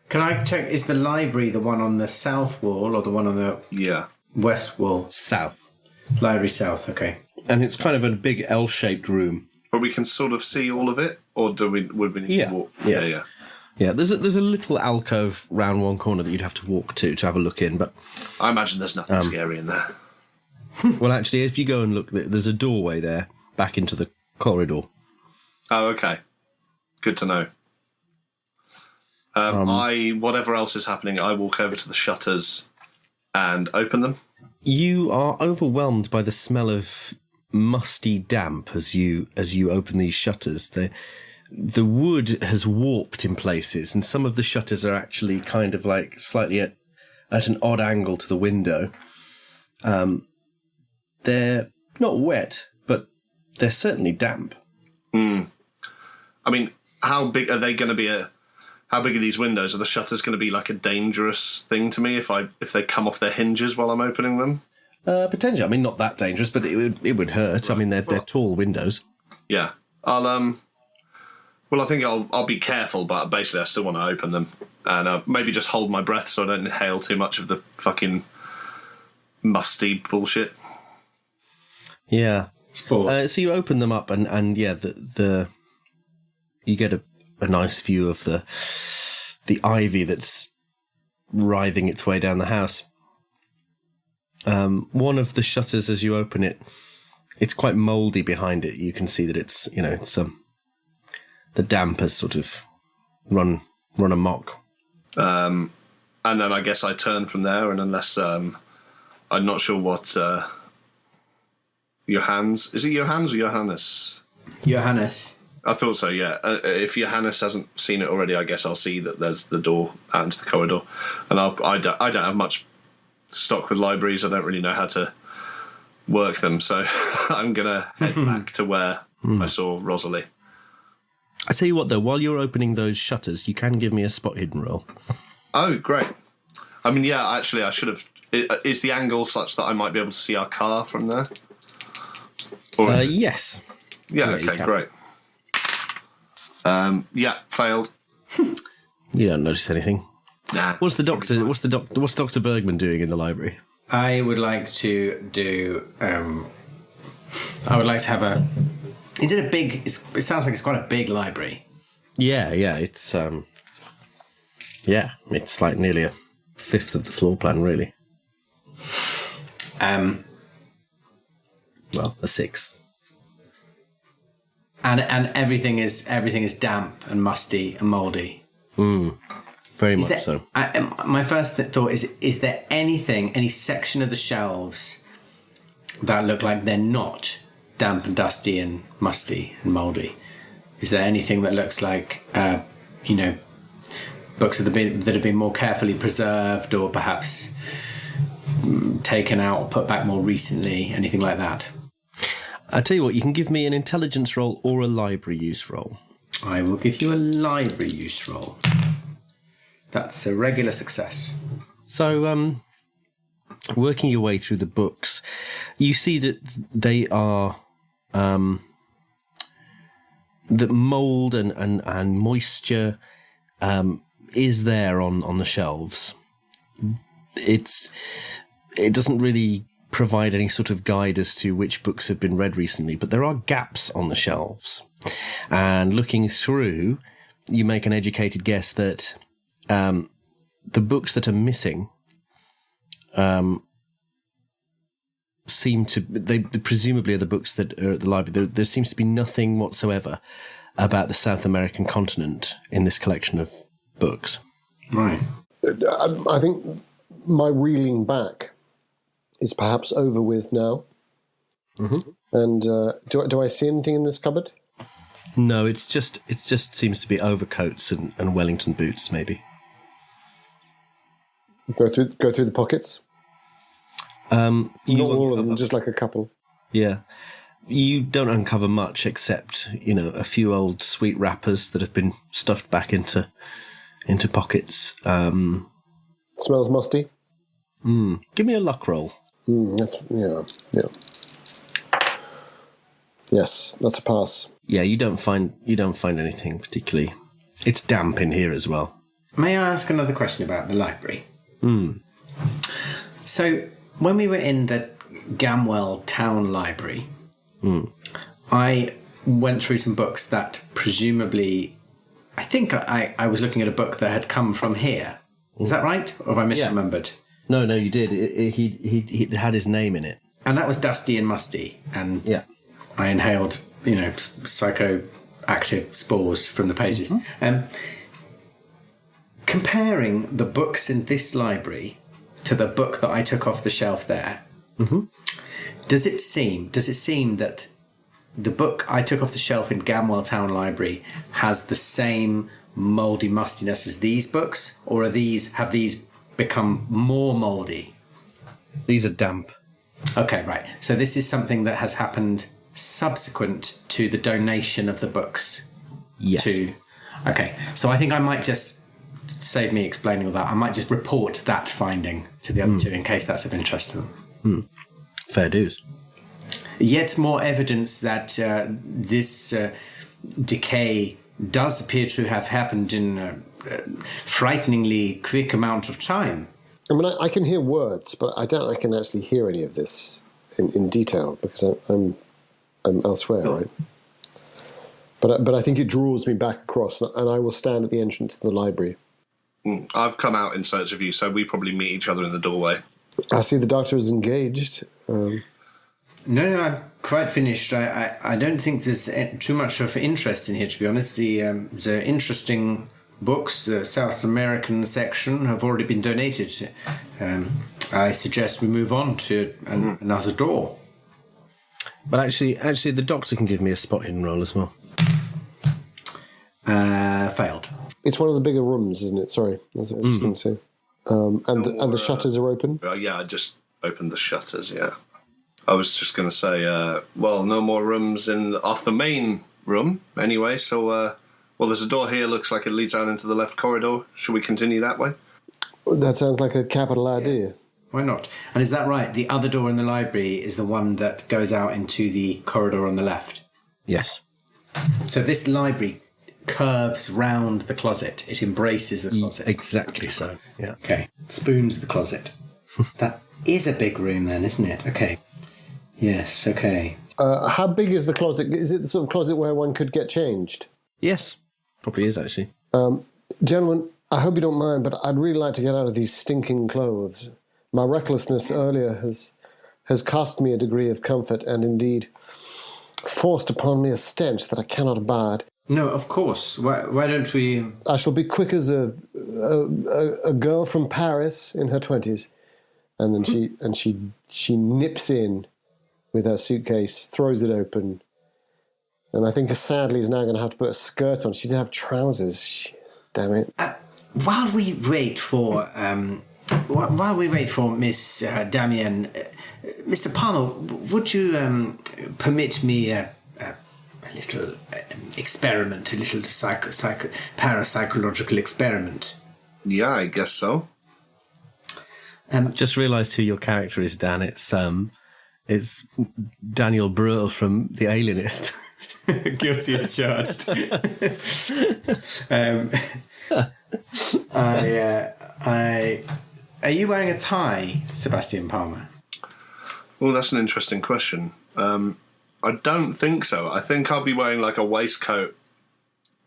Can I check, is the library the one on the south wall or the one on the west wall? South. Library south, okay. And it's kind of a big L-shaped room. but we can sort of see all of it, or would we need to walk? Yeah. Yeah, there's a little alcove round one corner that you'd have to walk to have a look in, but I imagine there's nothing scary in there. well, actually, if you go and look, there's a doorway there back into the corridor. Oh, okay. Good to know. Whatever else is happening, I walk over to the shutters and open them. You are overwhelmed by the smell of musty damp as you open these shutters. The wood has warped in places, and some of the shutters are actually kind of like slightly at an odd angle to the window. They're not wet, but they're certainly damp. I mean, how big are they going to be? How big are these windows? Are the shutters going to be like a dangerous thing to me if they come off their hinges while I'm opening them? Potentially. I mean, not that dangerous, but it would hurt. I mean, they're tall windows. Yeah. Well, I think I'll be careful, but basically I still want to open them. And maybe just hold my breath so I don't inhale too much of the fucking musty bullshit. Yeah. Spores. So you open them up and yeah, you get a nice view of the ivy that's writhing its way down the house. One of the shutters, as you open it, it's quite mouldy behind it. You can see that it's the damp has sort of run amok. And then I guess I turn from there, and unless I'm not sure what Johannes, is it Johannes or Johannes? Johannes. I thought so, yeah. If Johannes hasn't seen it already, I guess I'll see that there's the door out into the corridor. And I don't have much stock with libraries. I don't really know how to work them, so I'm going to head back to where I saw Rosalie. I tell you what, though, while you're opening those shutters, you can give me a spot hidden roll. Oh, great. I mean, yeah, actually, I should have... Is the angle such that I might be able to see our car from there? Or yes. Yeah, okay, great. Yeah, failed. You don't notice anything. Nah. What's Dr. Bergman doing in the library? I would like to do. I would like to have a. Is it a big? It sounds like it's quite a big library. Yeah, it's it's like nearly a fifth of the floor plan, really. Well, a sixth. And everything is damp and musty and mouldy. Very much so. My first thought is there any section of the shelves that look like they're not damp and dusty and musty and mouldy? Is there anything that looks like, books that have been more carefully preserved or perhaps taken out or put back more recently? Anything like that? I tell you what, you can give me an intelligence roll or a library use roll. I will give you a library use roll. That's a regular success. So, working your way through the books, you see that they are that mould and moisture is there on the shelves. It doesn't really provide any sort of guide as to which books have been read recently, but there are gaps on the shelves. And looking through, you make an educated guess that the books that are missing they presumably are the books that are at the library. There seems to be nothing whatsoever about the South American continent in this collection of books. Right. I think my reeling back is perhaps over with now. Mm-hmm. And do I see anything in this cupboard? No, it just seems to be overcoats and Wellington boots, maybe. Go through the pockets. Not all of them, just like a couple. Yeah, you don't uncover much except a few old sweet wrappers that have been stuffed back into pockets. Smells musty. Give me a luck roll. Yeah. Yes, that's a pass. Yeah, you don't find anything particularly. It's damp in here as well. May I ask another question about the library? So, when we were in the Gamwell Town Library, I went through some books that presumably, I think I was looking at a book that had come from here. Is that right? Or have I misremembered? No, you did. He had his name in it. And that was Dusty and Musty. And I inhaled, psychoactive spores from the pages. Comparing the books in this library to the book that I took off the shelf there, does it seem that the book I took off the shelf in Gamwell Town Library has the same mouldy mustiness as these books, or have these become more mouldy? These are damp. Okay, right. So this is something that has happened subsequent to the donation of the books. Yes. Okay, so I think I might just save me explaining all that. I might just report that finding to the other two in case that's of interest to them. Fair dues. Yet more evidence that this decay does appear to have happened in a frighteningly quick amount of time. I mean, I can hear words, but I doubt I can actually hear any of this in detail because I'm elsewhere, right? But I think it draws me back across, and I will stand at the entrance to the library. I've come out in search of you, so we probably meet each other in the doorway. I see the doctor is engaged. No, I'm quite finished. I don't think there's too much of interest in here, to be honest. The interesting books, the South American section, have already been donated. I suggest we move on to another door. But actually, the doctor can give me a spot hidden roll as well. Failed. It's one of the bigger rooms, isn't it? Sorry, that's what I was going to say. And the shutters are open? Yeah, I just opened the shutters, yeah. I was just going to say, no more rooms off the main room anyway, so, there's a door here, looks like it leads out into the left corridor. Should we continue that way? That sounds like a capital idea. Yes. Why not? And is that right? The other door in the library is the one that goes out into the corridor on the left? Yes. So this library curves round the closet. It embraces the closet. Exactly so, yeah. Okay. Spoons the closet. That is a big room then, isn't it? Okay. Yes, okay. How big is the closet? Is it the sort of closet where one could get changed? Yes, probably is actually. Gentlemen, I hope you don't mind, but I'd really like to get out of these stinking clothes. My recklessness earlier has cost me a degree of comfort and indeed forced upon me a stench that I cannot abide. No, of course. Why don't we... I shall be quick as a girl from Paris in her 20s. And then she nips in with her suitcase, throws it open, and I think sadly is now going to have to put a skirt on. She didn't have trousers. Damn it. While we wait for Miss Damien, Mr. Palmer, would you permit me a little experiment, a little parapsychological experiment? Yeah, I guess so. Just realised who your character is, Dan. It's Daniel Brühl from The Alienist. Guilty as charged. Are you wearing a tie, Sebastian Palmer? Well, that's an interesting question. I don't think so. I think I'll be wearing like a waistcoat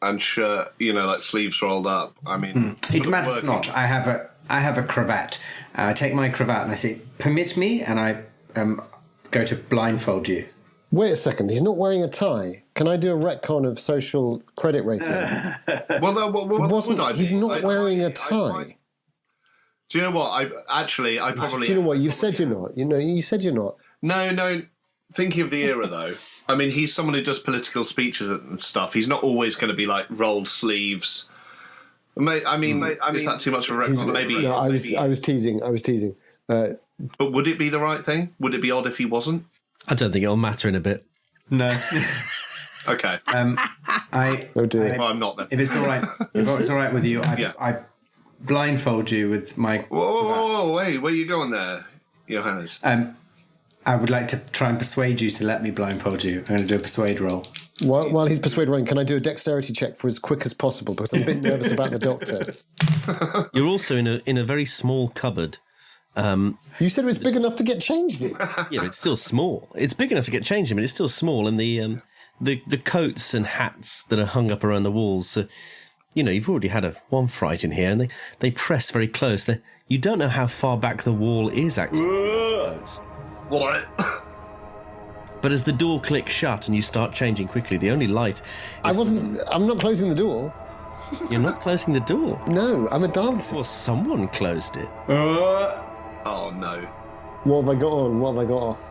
and shirt, like sleeves rolled up. I mean, it matters not. I have a cravat. I take my cravat and I say, "Permit me," and I go to blindfold you. Wait a second. He's not wearing a tie. Can I do a retcon of social credit rating? He's not wearing a tie. Do you know what? I probably. Do you know what? You said you're not. You said you're not. No. Thinking of the era, though, I mean, he's someone who does political speeches and stuff. He's not always going to be like rolled sleeves. I mean, is that too much of a retcon? Maybe. No, I was teasing. But would it be the right thing? Would it be odd if he wasn't? I don't think it'll matter in a bit. No. Okay. Oh dear. I'm not then. If it's all right, with you, I blindfold you with my. Whoa! Wait, where are you going there, Johannes? I would like to try and persuade you to let me blindfold you. I'm going to do a persuade roll. While he's persuade rolling, can I do a dexterity check for as quick as possible because I'm a bit nervous about the doctor. You're also in a very small cupboard. You said it was big enough to get changed in. Yeah, but it's still small. It's big enough to get changed in, but it's still small, and the the coats and hats that are hung up around the walls. You've already had one fright in here, and they press very close. You don't know how far back the wall is, actually. What? But as the door clicks shut and you start changing quickly, the only light I'm not closing the door. You're not closing the door? No, I'm a dancer. Well, someone closed it. Oh, no. What have I got on? What have I got off?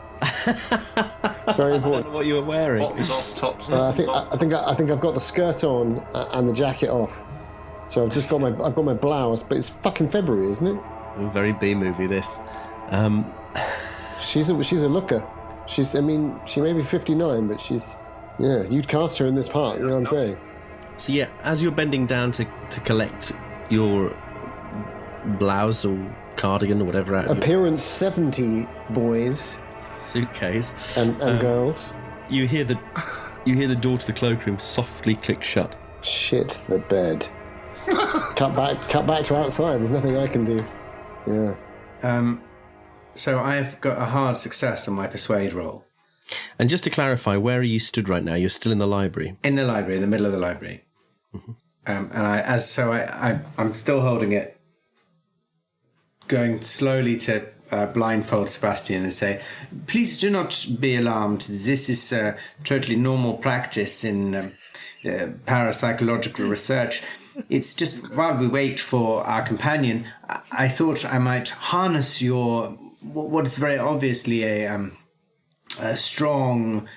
Very I don't important. know what you were wearing. Bottoms off, tops I off. think I've got the skirt on and the jacket off. So I've got my blouse, but it's fucking February, isn't it? Very B-movie, this. She's a looker. She may be 59, but you'd cast her in this part, you know what I'm saying? So yeah, as you're bending down to collect your blouse or cardigan or whatever out of your Appearance 70, boys suitcase, and girls. you hear the door to the cloakroom softly click shut. Shit the bed. Cut back to outside. There's nothing I can do. Yeah. So I've got a hard success on my persuade roll. And just to clarify, where are you stood right now? You're still in the library. In the library, in the middle of the library. Mm-hmm. And I'm still holding it, going slowly to blindfold Sebastian and say, please do not be alarmed. This is totally normal practice in parapsychological research. It's just while we wait for our companion, I thought I might harness your what is very obviously a strong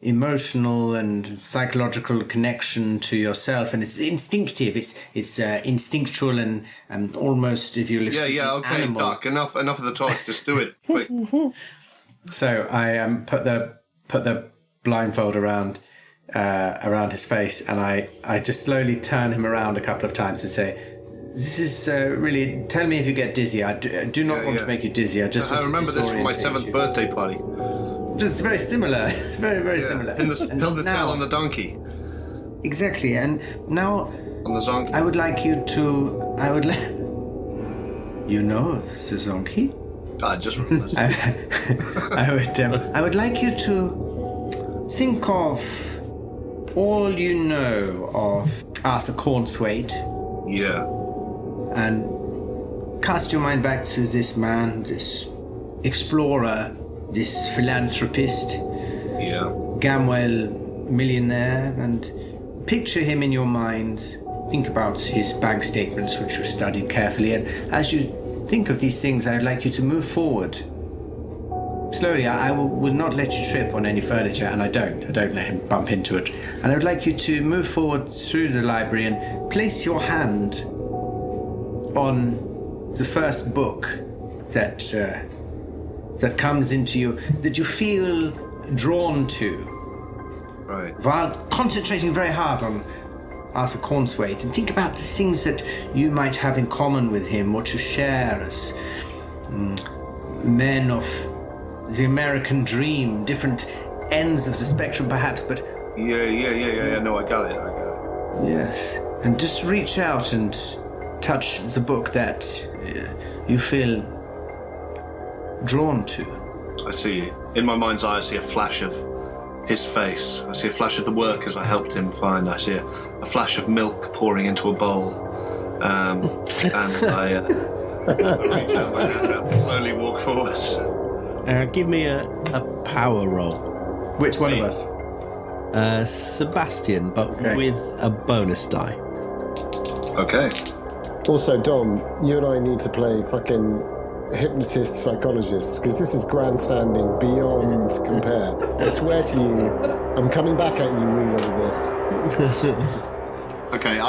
emotional and psychological connection to yourself, and it's instinctive. It's instinctual and almost, if you listen, okay, animal. Doc. Enough of the talk. Just do it quick. So I put the blindfold around his face, and I just slowly turn him around a couple of times and say, this is really, tell me if you get dizzy. I do not want to make you dizzy. I remember this from my 7th birthday party. It's very similar. Very, very similar. In the tail on the donkey. Exactly. And now on the zonkey. I would like you to... You know of the zonkey? I just realized. I would like you to think of all you know of Arthur Cornswaite. Yeah. And cast your mind back to this man, this explorer, this philanthropist, Gamwell millionaire, and picture him in your mind. Think about his bank statements, which were studied carefully, and as you think of these things, I'd like you to move forward. Slowly, I will not let you trip on any furniture, and I don't let him bump into it. And I would like you to move forward through the library and place your hand on the first book that comes into you, that you feel drawn to. Right. While concentrating very hard on Arthur Cornswaite, and think about the things that you might have in common with him, what you share as men of the American dream, different ends of the spectrum perhaps, but... Yeah, no, I got it. Yes, and just reach out and touch the book that you feel drawn to. I see. In my mind's eye, I see a flash of his face. I see a flash of the workers I helped him find. I see a flash of milk pouring into a bowl. And I reach out my hand and slowly walk forward. Give me a power roll. Which one of us? Sebastian, but with a bonus die. Okay. Also, Dom, you and I need to play fucking hypnotist psychologists, because this is grandstanding beyond compare. I swear to you, I'm coming back at you real over this. Okay,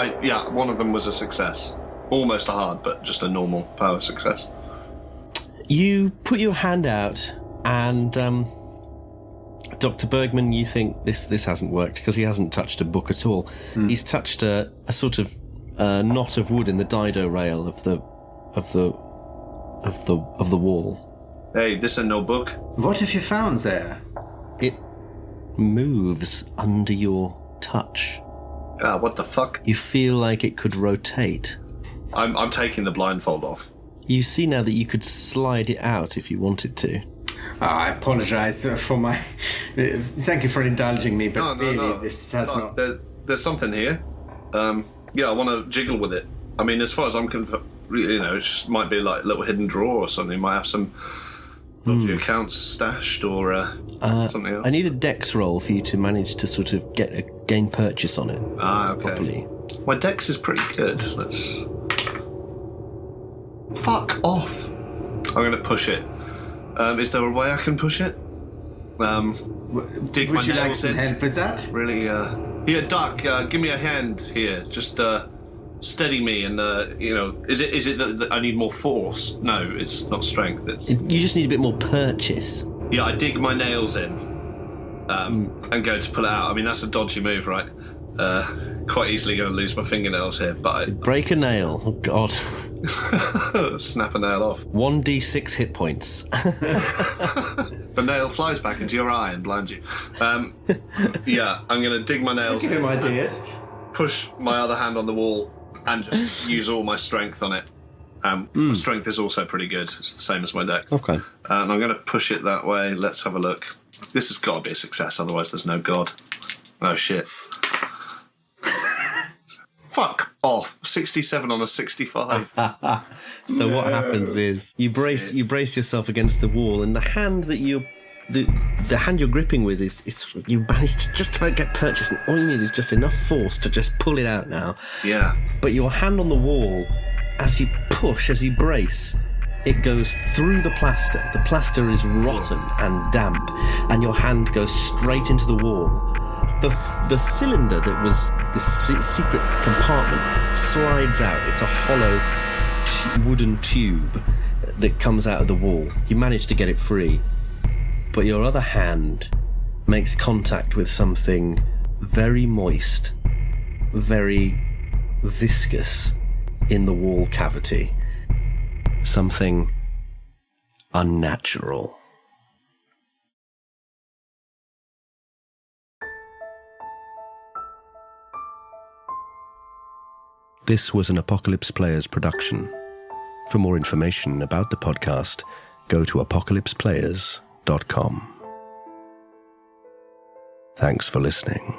one of them was a success. Almost a hard, but just a normal power success. You put your hand out, and Dr. Bergman, you think this hasn't worked because he hasn't touched a book at all. He's touched a sort of knot of wood in the dido rail of the wall. Hey, this ain't no book. What have you found there? It moves under your touch. What the fuck? You feel like it could rotate. I'm taking the blindfold off. You see now that you could slide it out if you wanted to. I apologize for my... Thank you for indulging me, but really, this has not... There's something here. Yeah, I want to jiggle with it. I mean, as far as I'm concerned, it just might be like a little hidden drawer or something. Might have some dodgy accounts stashed or something else. I need a dex roll for you to manage to sort of gain purchase on it. Okay. Properly. My dex is pretty good. Let's... Fuck off. I'm going to push it. Is there a way I can push it? Dig my Would you like nails some in. help with that? Really, Here, Duck, give me a hand here. Just, steady me and, is it that I need more force? No, it's not strength. You just need a bit more purchase. Yeah, I dig my nails in and go to pull it out. I mean, that's a dodgy move, right? Quite easily going to lose my fingernails here, but... Break a nail. Oh, God. Snap a nail off. 1d6 hit points. The nail flies back into your eye and blinds you. Yeah, I'm going to dig my nails Give him ideas. push my other hand on the wall and just use all my strength on it. My strength is also pretty good. It's the same as my dex. Okay. I'm going to push it that way. Let's have a look. This has got to be a success, otherwise there's no god. Oh, shit. Fuck off. 67 on a 65. So what happens is you brace yourself against the wall, and the hand that the hand you're gripping with is you manage to just about get purchase, and all you need is just enough force to just pull it out now. Yeah. But your hand on the wall, as you brace, it goes through the plaster. The plaster is rotten and damp, and your hand goes straight into the wall. The cylinder that was this secret compartment slides out. It's a hollow wooden tube that comes out of the wall. You manage to get it free, but your other hand makes contact with something very moist, very viscous in the wall cavity. Something unnatural. This was an Apocalypse Players production. For more information about the podcast, go to apocalypseplayers.com. Thanks for listening.